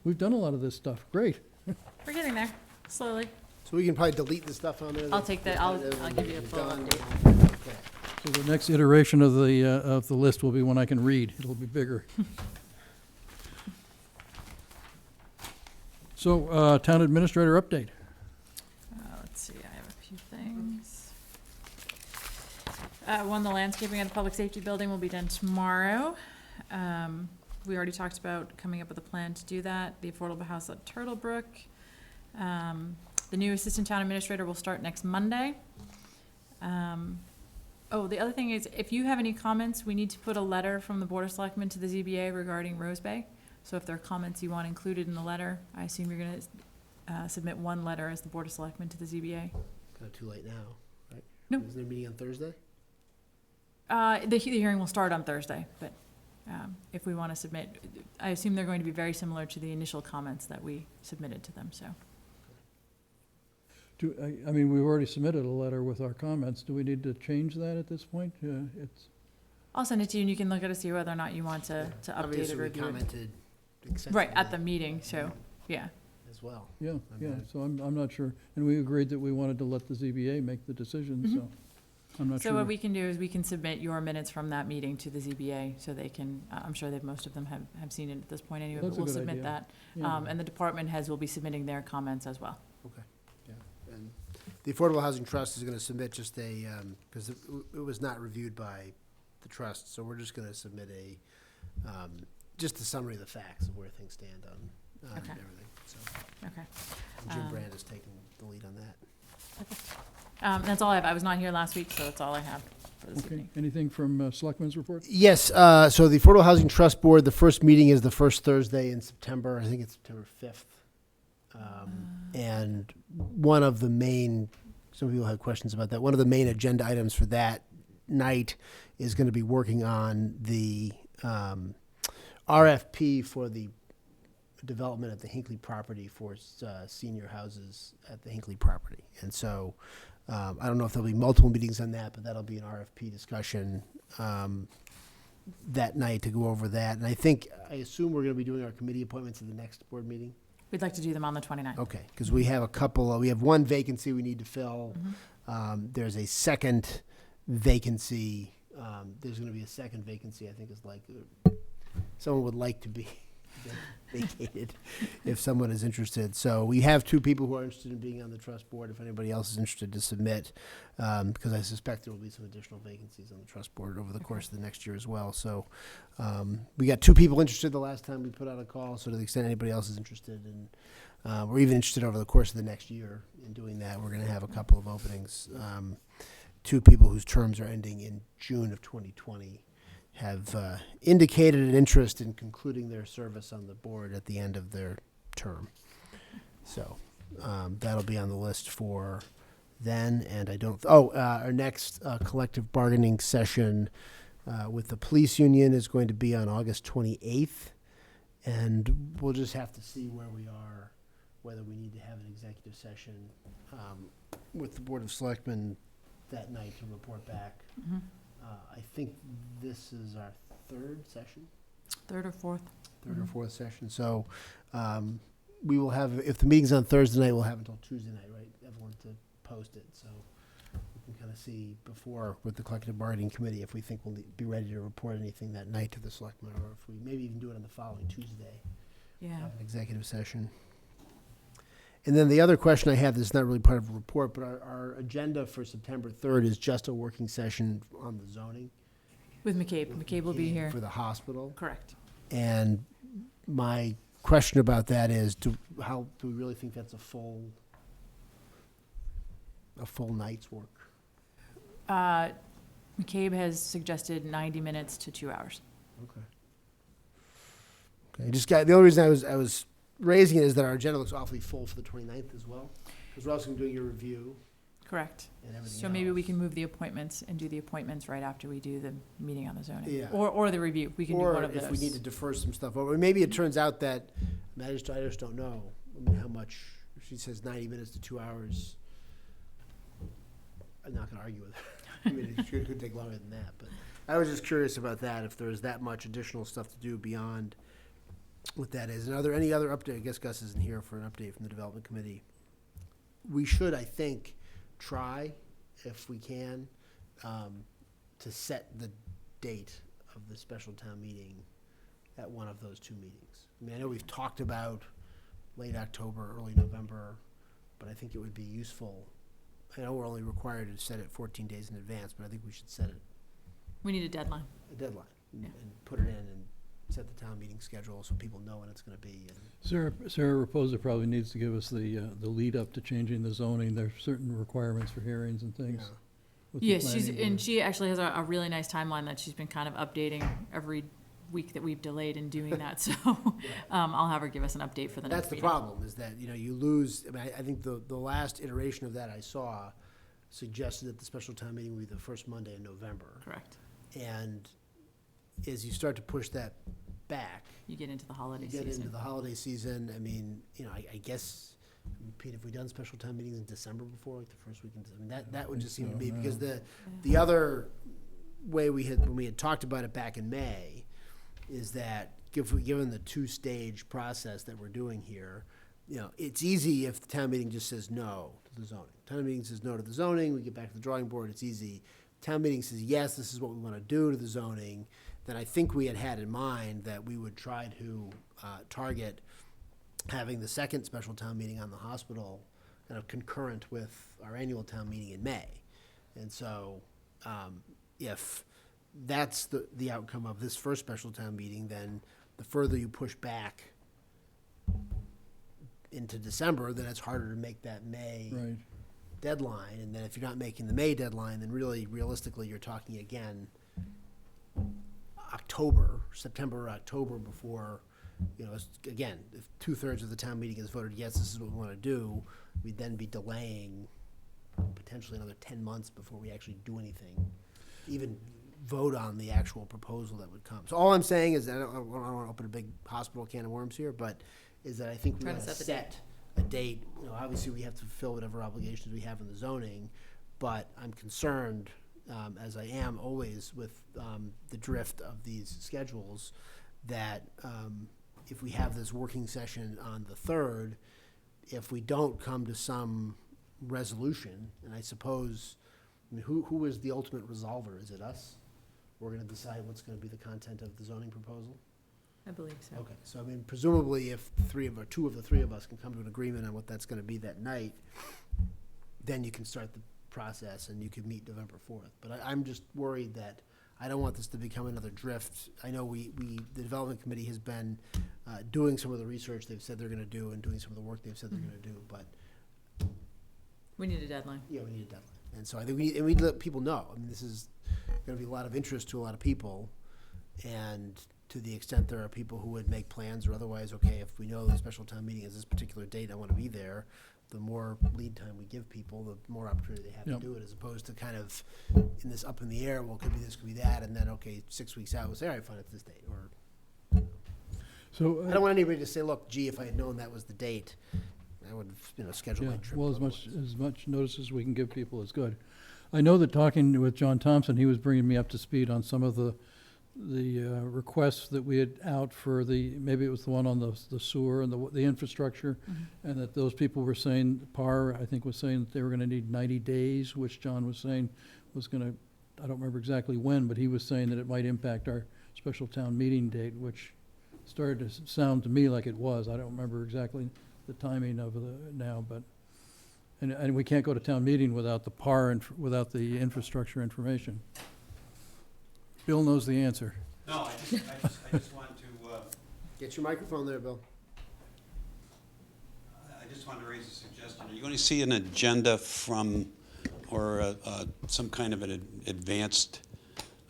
We've done a lot of this stuff, great. We're getting there, slowly. So we can probably delete the stuff on there? I'll take that, I'll give you a We've full done. update. Okay. So the next iteration of the list will be one I can read, it'll be bigger. So, town administrator update. Let's see, I have a few things. One, the landscaping at the public safety building will be done tomorrow. We already talked about coming up with a plan to do that. The affordable house at Turtle Brook. The new assistant town administrator will start next Monday. Oh, the other thing is, if you have any comments, we need to put a letter from the Board of Selectmen to the ZBA regarding Rose Bay. So if there are comments you want included in the letter, I assume you're gonna submit one letter as the Board of Selectmen to the ZBA. Kind of too late now, right? No. Isn't there a meeting on Thursday? The hearing will start on Thursday, but if we want to submit, I assume they're going to be very similar to the initial comments that we submitted to them, so. I mean, we've already submitted a letter with our comments. Do we need to change that at this point? It's, I'll send it to you and you can look at it, see whether or not you want to update Obviously, it, we review it. commented Right, at the extensively meeting, so, yeah. as well. yeah, I yeah, mean, so I'm not sure. And we agreed that we wanted to let the ZBA make the decision, so I'm not So what sure. we can do is we can submit your minutes from that meeting to the ZBA, so they can, I'm sure that most of them have seen it at this point anyway, but That's a we'll good submit idea. that. Yeah. And the department heads will be submitting their comments as well. Okay, yeah. And the Affordable Housing Trust is gonna submit just a, because it was not reviewed by the trust, so we're just gonna submit a, just a summary of the facts of where things stand on Okay. everything, so. Okay. And Jim Um, Brand has taken the lead on that. That's all I have. I was not here last week, so that's all I have for this Okay, evening. anything from Selectmen's report? Yes, so the Affordable Housing Trust Board, the first meeting is the first Thursday in September. I think it's September 5th. And one of the main, some people have questions about that. One of the main agenda items for that night is going to be working on the RFP for the development at the Hinckley property for senior houses at the Hinckley property. And so I don't know if there'll be multiple meetings on that, but that'll be an RFP discussion that night to go over that. And I assume we're going to be doing our committee appointments at the next board meeting? We'd like to do them on the 29th. Okay, because we have we have one vacancy we need to fill. There's a second vacancy. There's going to be a second vacancy, I think is like, someone would like to be vacated if someone is interested. So we have two people who are interested in being on the trust board. If anybody else is interested to submit, because I suspect there will be some additional vacancies on the trust board over the course of the next year as well. So we got two people interested the last time we put out a call. So to the extent anybody else is interested, and we're even interested over the course of the next year in doing that, we're going to have a couple of openings. Two people whose terms are ending in June of 2020 have indicated an interest in concluding their service on the board at the end of their term. So that'll be on the list for then. And our next collective bargaining session with the police union is going to be on August 28th. And we'll just have to see where we are, whether we need to have an executive session with the Board of Selectmen that night to report back. I think this is our third session, Third or fourth. third or fourth session. So we will have, if the meeting's on Thursday night, we'll have until Tuesday night, right, everyone to post it. So we can kind of see before with the collective bargaining committee if we think we'll be ready to report anything that night to the selectmen, or if we maybe even do it on the following Tuesday, Yeah. have an executive session. And then the other question I have, this is not really part of a report, but our agenda for September 3rd is just a working session on the zoning. With McCabe. McCabe will be here. For the hospital. Correct. And my question about that is, do we really think that's a full night's work? McCabe has suggested 90 minutes to 2 hours. Okay, the only reason I was raising it is that our agenda looks awfully full for the 29th as well, because we're also going to do your review Correct. and everything So maybe we else. can move the appointments and do the appointments right after we do the meeting on the zoning. Yeah. Or the review. We can do one of those. Or if we need to defer some stuff, or maybe it turns out that, I just don't know, how much, if she says 90 minutes to 2 hours, I'm not going to argue with her. I mean, it could take longer than that, but I was just curious about that, if there's that much additional stuff to do beyond what that is. And are there any other update? I guess Gus isn't here for an update from the development committee. We should, I think, try, if we can, to set the date of the special town meeting at one of those two meetings. I mean, I know we've talked about late October, early November, but I think it would be useful. I know we're only required to set it 14 days in advance, but I think we should set We need a deadline. a deadline Yeah. and put it in and set the town meeting schedule so people know when it's going to be. And Sarah Reposa probably needs to give us the lead up to changing the zoning. There's certain requirements for hearings and things. Yeah. with the Yes, planning board. she actually has a really nice timeline that she's been kind of updating every week that we've delayed in doing that. So I'll have her give us an update for the next That's the meeting. problem, is that, you lose, I mean, I think the last iteration of that I saw suggested that the special town meeting would be the first Monday in November. Correct. And as you start to push that back, You get into the holiday you get into season. the holiday season, I mean, I guess Pete, have we done special town meetings in December before, like the first week in December? That would just seem to be, because the other way when we had talked about it back in May, is that given the two-stage process that we're doing here, you know, it's easy if the town meeting just says no to the zoning. Town meeting says no to the zoning, we get back to the drawing board, it's easy. Town meeting says, yes, this is what we want to do to the zoning, then I think we had in mind that we would try to target having the second special town meeting on the hospital kind of concurrent with our annual town meeting in May. And so if that's the outcome of this first special town meeting, then the further you push back into December, then it's harder to make that May Right. deadline. And then if you're not making the May deadline, then really realistically, you're talking again September or October before, you know, again, if 2/3 of the town meeting has voted, yes, this is what we want to do, we'd then be delaying potentially another 10 months before we actually do anything, even vote on the actual proposal that would come. So all I'm saying is that I don't want to open a big hospital can of worms here, but is that I think we Trying want to to set the set a date. You know, obviously we have to fulfill whatever obligations we have in the zoning, but I'm concerned, as I am always with the drift of these schedules, that if we have this working session on the 3rd, if we don't come to some resolution, and I suppose, I mean, who is the ultimate resolver? Is it us? We're gonna decide what's gonna be the content of the zoning proposal? I believe so. Okay, so I mean, presumably if two of the three of us can come to an agreement on what that's gonna be that night, then you can start the process and you can meet November 4th. But I'm just worried that I don't want this to become another drift. I know the development committee has been doing some of the research they've said they're gonna do and doing some of the work they've said they're gonna do, but, We need a deadline. yeah, we need a deadline. And so I think we need to let people know. I mean, this is gonna be a lot of interest to a lot of people, and to the extent there are people who would make plans or otherwise, okay, if we know the special town meeting is this particular date, I wanna be there, the more lead time we give people, the more opportunity they have Yep. to do it, as opposed to kind of in this up in the air, well, could be this, could be that, and then, okay, 6 weeks out, we'll say, all right, fine, it's this date, or, So, I don't want anybody to say, look, gee, if I had known that was the date, I would, schedule yeah, my trip. well, as otherwise. much notice as we can give people is good. I know that talking with John Thompson, he was bringing me up to speed on some of the requests that we had out for maybe it was the one on the sewer and the infrastructure, and that those people were saying, PAR, I think, was saying that they were gonna need 90 days, which John was saying was gonna, I don't remember exactly when, but he was saying that it might impact our special town meeting date, which started to sound to me like it was. I don't remember exactly the timing of now, but, and we can't go to town meeting without the PAR and without the infrastructure information. Bill knows the answer. No, I just want to, Get your microphone there, Bill. I just want to raise a suggestion. Are you going to see an agenda from, or some kind of an advanced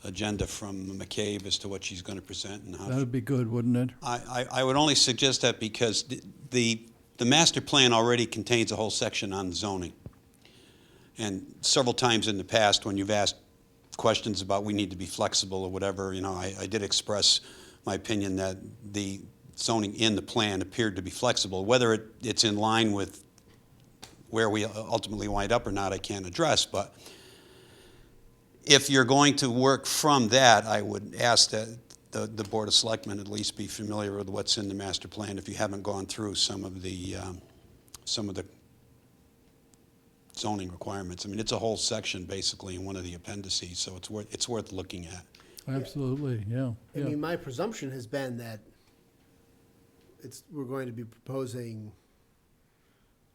agenda from McCabe as to what she's going to present and how? That'd be good, wouldn't it? I would only suggest that because the master plan already contains a whole section on zoning. And several times in the past, when you've asked questions about we need to be flexible or whatever, I did express my opinion that the zoning in the plan appeared to be flexible. Whether it's in line with where we ultimately wind up or not, I can't address. But if you're going to work from that, I would ask that the Board of Selectmen at least be familiar with what's in the master plan if you haven't gone through some of the zoning requirements. I mean, it's a whole section basically in one of the appendices, so it's worth looking at. Absolutely, yeah, I yeah. mean, my presumption has been that we're going to be proposing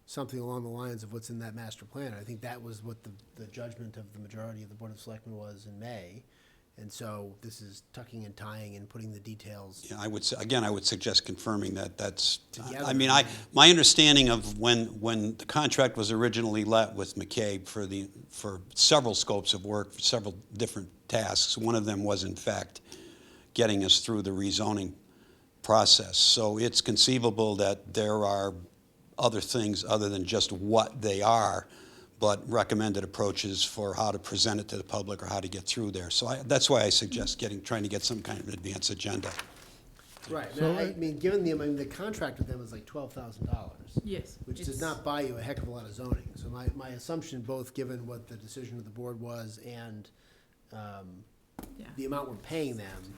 something along the lines of what's in that master plan. I think that was what the judgment of the majority of the Board of Selectmen was in May. And so this is tucking and tying and putting the details. Yeah, I would suggest confirming that's, Together. I mean, my understanding of when the contract was originally let with McCabe for several scopes of work, for several different tasks, one of them was in fact getting us through the rezoning process. So it's conceivable that there are other things other than just what they are, but recommended approaches for how to present it to the public or how to get through there. So that's why I suggest trying to get some kind of an advance agenda. Right, So, I mean, given the contract with them is like $12,000. Yes. Which does it's- not buy you a heck of a lot of zoning. So my assumption, both given what the decision of the board was and Yeah. the amount we're paying them,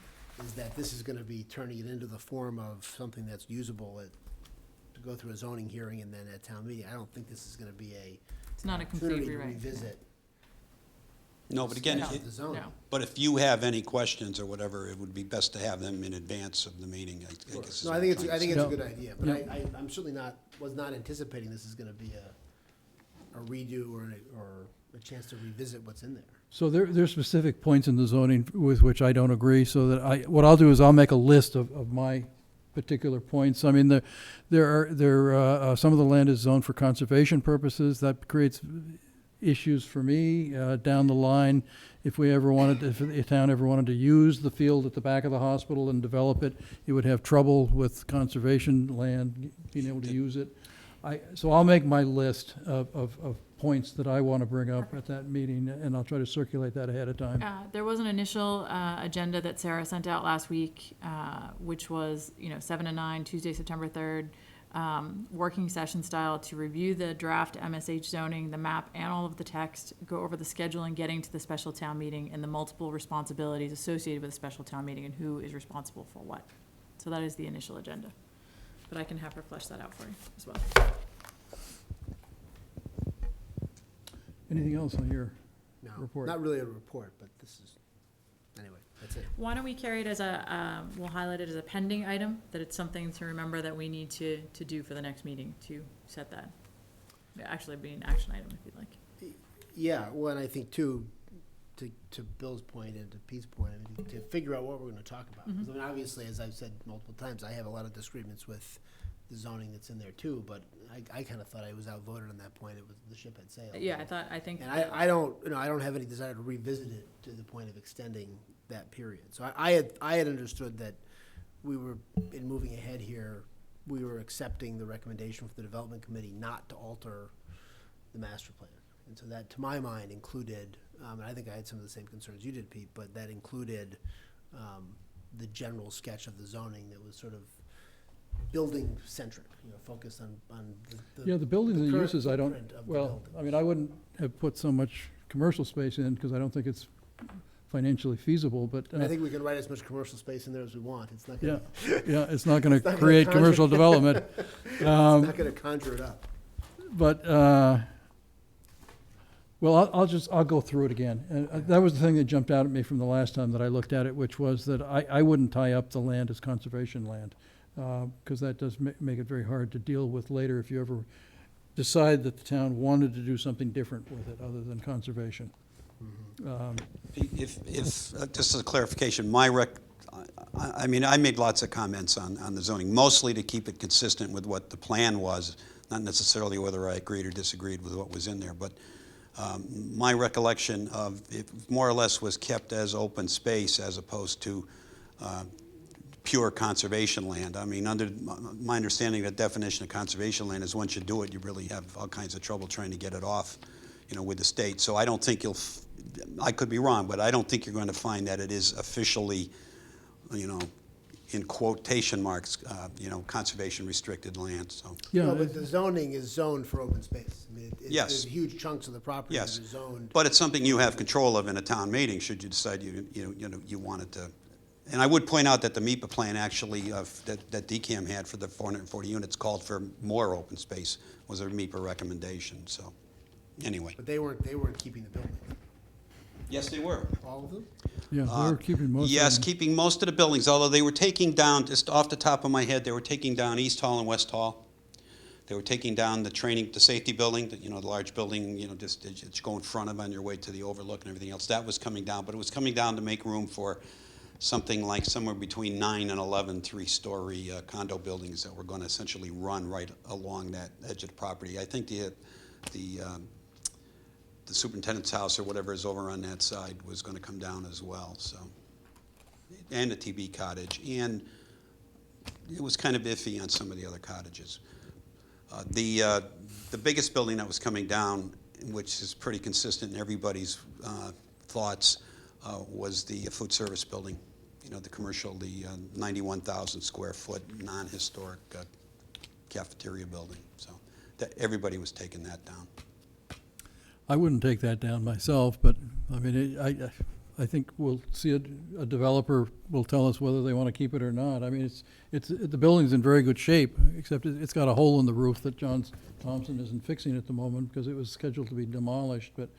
is that this is gonna be turning it into the form of something that's usable to go through a zoning hearing and then at town meeting. I don't think this is gonna be a It's not a complete opportunity to rewrite. revisit. No, but again, sketch it- of the zoning. No. but if you have any questions or whatever, it would be best to have them in advance of the meeting, I Sure. guess. is No, what I think I'm it's trying to a say. good idea, but Yeah. I'm certainly was not anticipating this is gonna be a redo or a chance to revisit what's in there. So there's specific points in the zoning with which I don't agree, so that what I'll do is I'll make a list of my particular points. I mean, some of the land is zoned for conservation purposes. That creates issues for me down the line. If the town ever wanted to use the field at the back of the hospital and develop it, it would have trouble with conservation land, being able to use it. So I'll make my list of points that I want to bring up at that meeting, and I'll try to circulate that ahead of time. There was an initial agenda that Sarah sent out last week, which was, 7 to 9, Tuesday, September 3rd, working session style to review the draft MSH zoning, the map, and all of the text, go over the scheduling, getting to the special town meeting, and the multiple responsibilities associated with the special town meeting and who is responsible for what. So that is the initial agenda. But I can have her flesh that out for you as well. Anything else on your No, report? not really a report, but anyway, that's it. Why don't we carry it as we'll highlight it as a pending item, that it's something to remember that we need to do for the next meeting to set that. Actually be an action item if you'd like. Yeah, well, and I think too, to Bill's point and to Pete's point, I mean, to figure out what we're gonna talk about. 'Cause I mean, obviously, as I've said multiple times, I have a lot of disagreements with the zoning that's in there too, but I kinda thought I was outvoted on that point. The ship had sailed. Yeah, I think. And I don't have any desire to revisit it to the point of extending that period. So I had understood that we were, in moving ahead here, we were accepting the recommendation from the development committee not to alter the master plan. And so that, to my mind, included, and I think I had some of the same concerns you did, Pete, but that included the general sketch of the zoning that was sort of building centric, focused on Yeah, the buildings and current uses, I don't, footprint of the well, building. I mean, I wouldn't have put so much commercial space in, because I don't think it's financially feasible, but, And I think we can write as much commercial space in there as we want. It's not yeah, gonna, yeah, it's not gonna gonna create conjure- commercial development. it's not gonna conjure it up. But, well, I'll go through it again. And that was the thing that jumped out at me from the last time that I looked at it, which was that I wouldn't tie up the land as conservation land, because that does make it very hard to deal with later if you ever decide that the town wanted to do something different with it other than conservation. If just as a clarification, I mean, I made lots of comments on the zoning, mostly to keep it consistent with what the plan was, not necessarily whether I agreed or disagreed with what was in there, but my recollection of it more or less was kept as open space as opposed to pure conservation land. I mean, under my understanding, the definition of conservation land is once you do it, you really have all kinds of trouble trying to get it off, with the state. So I don't think I could be wrong, but I don't think you're going to find that it is officially, in quotation marks, conservation restricted land, so. Yeah, No, but the zoning is zoned for open space. I mean, Yes. there's huge chunks of the property that Yes. are zoned. But it's something you have control of in a town meeting, should you decide you wanted to. And I would point out that the MEPA plan actually, that DCAM had for the 440 units called for more open space, was a MEPA recommendation, so, anyway. But they weren't keeping the building. Yes, they were. All of them? yeah, they were keeping most of them. Yes, keeping most of the buildings, although they were taking down, just off the top of my head, they were taking down East Hall and West Hall. They were taking down the safety building, the large building, just it's going in front of on your way to the overlook and everything else. That was coming down, but it was coming down to make room for something like somewhere between 9 and 11 three-story condo buildings that were going to essentially run right along that edge of the property. I think the superintendent's house or whatever is over on that side was going to come down as well. So, and the TB cottage, and it was kind of iffy on some of the other cottages. The biggest building that was coming down, which is pretty consistent in everybody's thoughts, was the food service building. the commercial, the 91,000 square foot non-historic cafeteria building. So that, everybody was taking that down. I wouldn't take that down myself, but, I mean, I think we'll see a developer will tell us whether they want to keep it or not. I mean, the building's in very good shape, except it's got a hole in the roof that John Thompson isn't fixing at the moment because it was scheduled to be demolished, but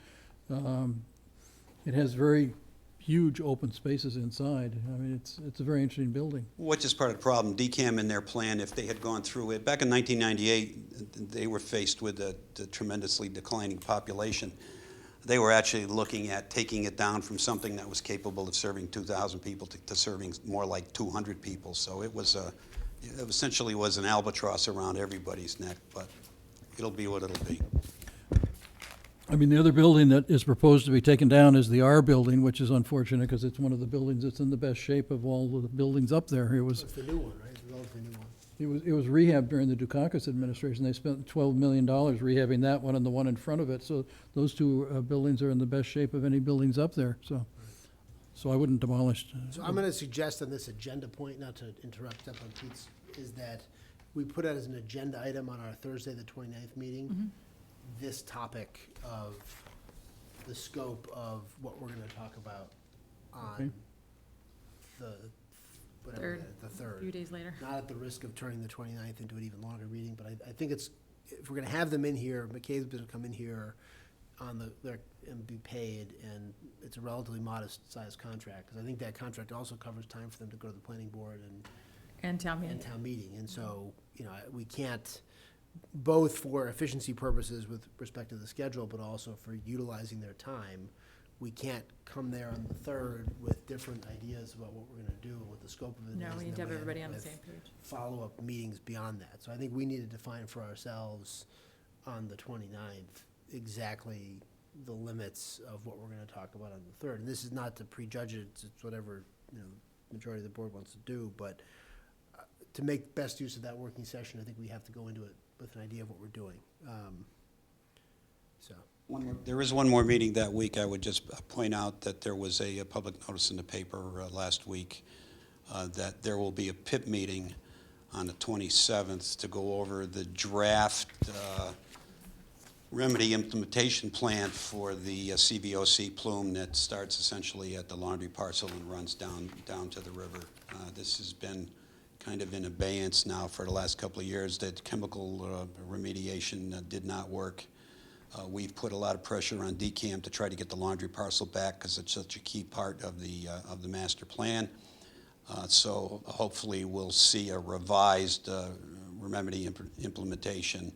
it has very huge open spaces inside. I mean, it's a very interesting building. Which is part of the problem. DCAM in their plan, if they had gone through it, back in 1998, they were faced with a tremendously declining population. They were actually looking at taking it down from something that was capable of serving 2,000 people to serving more like 200 people. So it essentially was an albatross around everybody's neck, but it'll be what it'll be. I mean, the other building that is proposed to be taken down is the R building, which is unfortunate because it's one of the buildings that's in the best shape of all the buildings up there. It's the new one, right? It's a relatively new one. It was rehabbed during the Dukakis administration. They spent $12 million rehabbing that one and the one in front of it. So those two buildings are in the best shape of any buildings up there. So I wouldn't demolish. So I'm going to suggest on this agenda point, not to interrupt step on Pete's, is that we put out as an agenda item on our Thursday, the 29th meeting, this topic of the scope of what we're going to talk about Okay. on the A third. few days later. Not at the risk of turning the 29th into an even longer reading, but I think it's, if we're going to have them in here, McKay's going to come in here and be paid, and it's a relatively modest-sized contract, because I think that contract also covers time for them to go to the planning board And town meeting. and town meeting. And so, we can't, both for efficiency purposes with respect to the schedule, but also for utilizing their time, we can't come there on the 3rd with different ideas about what we're gonna do, what the scope of it is. No, we and need to then have everybody on the with same page. Follow-up meetings beyond that. So I think we need to define for ourselves on the 29th exactly the limits of what we're gonna talk about on the 3rd. And this is not to prejudge it, it's whatever, majority of the board wants to do, but to make best use of that working session, I think we have to go into it with an idea of what we're doing. So. There is one more meeting that week. I would just point out that there was a public notice in the paper last week that there will be a PIP meeting on the 27th to go over the draft remedy implementation plan for the CVOC plume that starts essentially at the laundry parcel and runs down to the river. This has been kind of in abeyance now for the last couple of years. That chemical remediation did not work. We've put a lot of pressure on DCAM to try to get the laundry parcel back because it's such a key part of the master plan. So hopefully we'll see a revised remedy implementation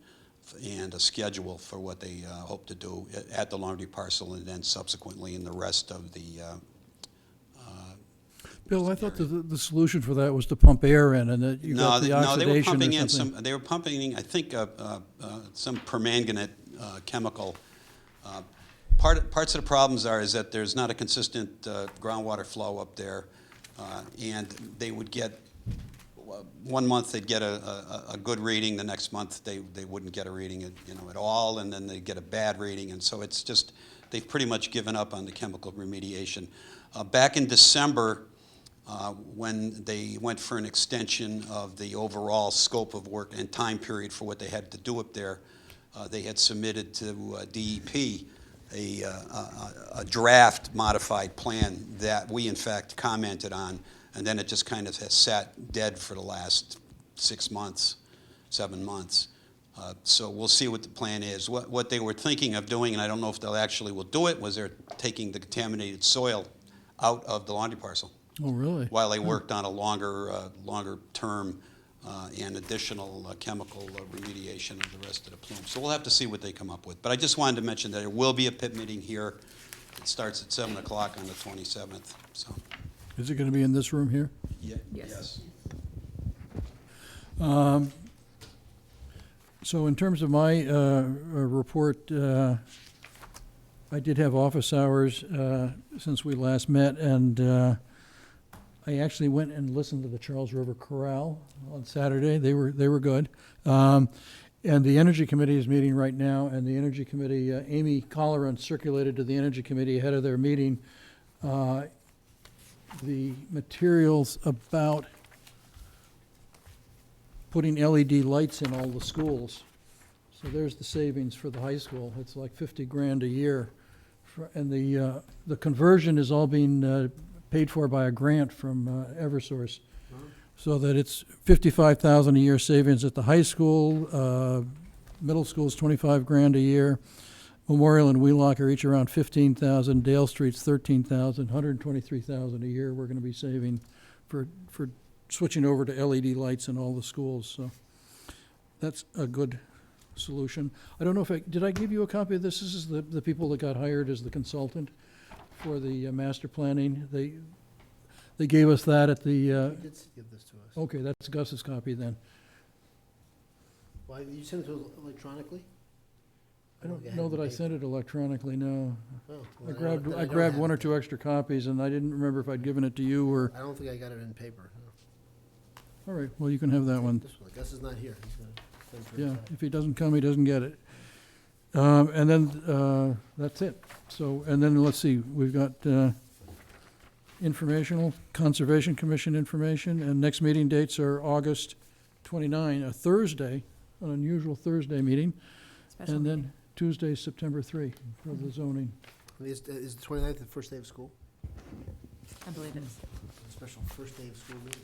and a schedule for what they hope to do at the laundry parcel and then subsequently in the rest of the Bill, I thought the solution for that was to pump air in and that you got the oxidation they were pumping or in something. they were pumping in, I think, some permanganate chemical. Parts of the problems is that there's not a consistent groundwater flow up there, and they would get, 1 month they'd get a good reading, the next month they wouldn't get a reading at all, and then they'd get a bad reading, and so it's just, they've pretty much given up on the chemical remediation. Back in December, when they went for an extension of the overall scope of work and time period for what they had to do up there, they had submitted to DEP a draft modified plan that we in fact commented on, and then it just kind of has sat dead for the last 6 months, 7 months. So we'll see what the plan is. What they were thinking of doing, and I don't know if they'll actually will do it, was they're taking the contaminated soil out of the laundry parcel Oh, really? while they worked on a longer term and additional chemical remediation of the rest of the plume. So we'll have to see what they come up with. But I just wanted to mention that there will be a PIP meeting here. It starts at 7 o'clock on the 27th. So. Is it going to be in this room here? Yes. So in terms of my report, I did have office hours since we last met, and I actually went and listened to the Charles River Chorale on Saturday. They were good. And the Energy Committee is meeting right now, and the Energy Committee, Amy Colleran circulated to the Energy Committee ahead of their meeting the materials about putting LED lights in all the schools. So there's the savings for the high school. It's like 50 grand a year. And the conversion is all being paid for by a grant from Eversource. So that it's 55,000 a year savings at the high school, middle school's 25 grand a year. Memorial and Wheelock are each around 15,000, Dale Street's 13,000, 123,000 a year we're gonna be saving for switching over to LED lights in all the schools, so that's a good solution. I don't know if did I give you a copy of this? This is the people that got hired as the consultant for the master planning. They gave us that at the, You did give this to us. okay, that's Gus's copy then. Well, you sent it to us electronically? I don't think know had that the I paper. sent it electronically, no. Oh, I well, grabbed, then I don't grabbed have one or it. two extra copies, and I didn't remember if I'd given it to you or, I don't think I got it in paper. No. all right, well, you can have that one. This one, Gus is not here. He's gonna send it to Yeah, us. if he doesn't come, he doesn't get it. And then, that's it. So, and then, let's see, we've got informational, Conservation Commission information, and next meeting dates are August 29, a Thursday, an unusual Thursday meeting, Special and meeting. then Tuesday, September 3 for the zoning. Is the 29th the first day of school? I believe it is. Special first day of school meeting?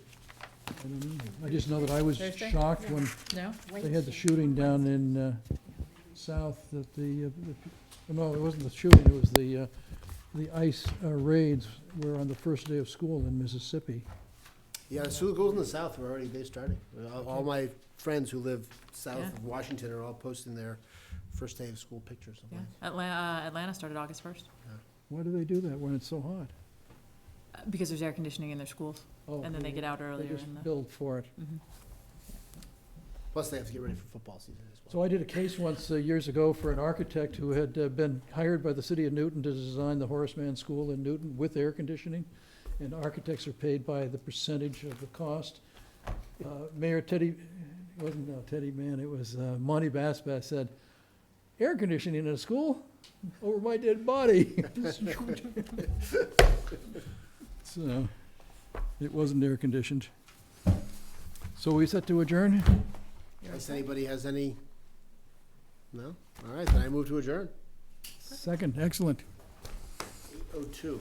I don't know. I just know that I was Thursday? shocked when No? they had the shooting down in south, that no, it wasn't the shooting, it was the ICE raids were on the first day of school in Mississippi. Yeah, the schools in the south were already, they started. All my friends who live south Yeah. of Washington are all posting their first day of school pictures. Yeah. Atlanta started August 1st. Why do they do that when it's so hot? Because there's air conditioning in their schools, Oh, and then they get out They earlier just in the. build for it. Mhm. Plus, they have to get ready for football season as well. So I did a case once years ago for an architect who had been hired by the city of Newton to design the Horace Mann School in Newton with air conditioning. And architects are paid by the percentage of the cost. Mayor Teddy, it wasn't Teddy Mann, it was Monty Bass said, air conditioning in a school? Over my dead body. So, it wasn't air conditioned. So we set to adjourn? Unless anybody has any? No? All right, then I move to adjourn. Second, excellent. 8:02.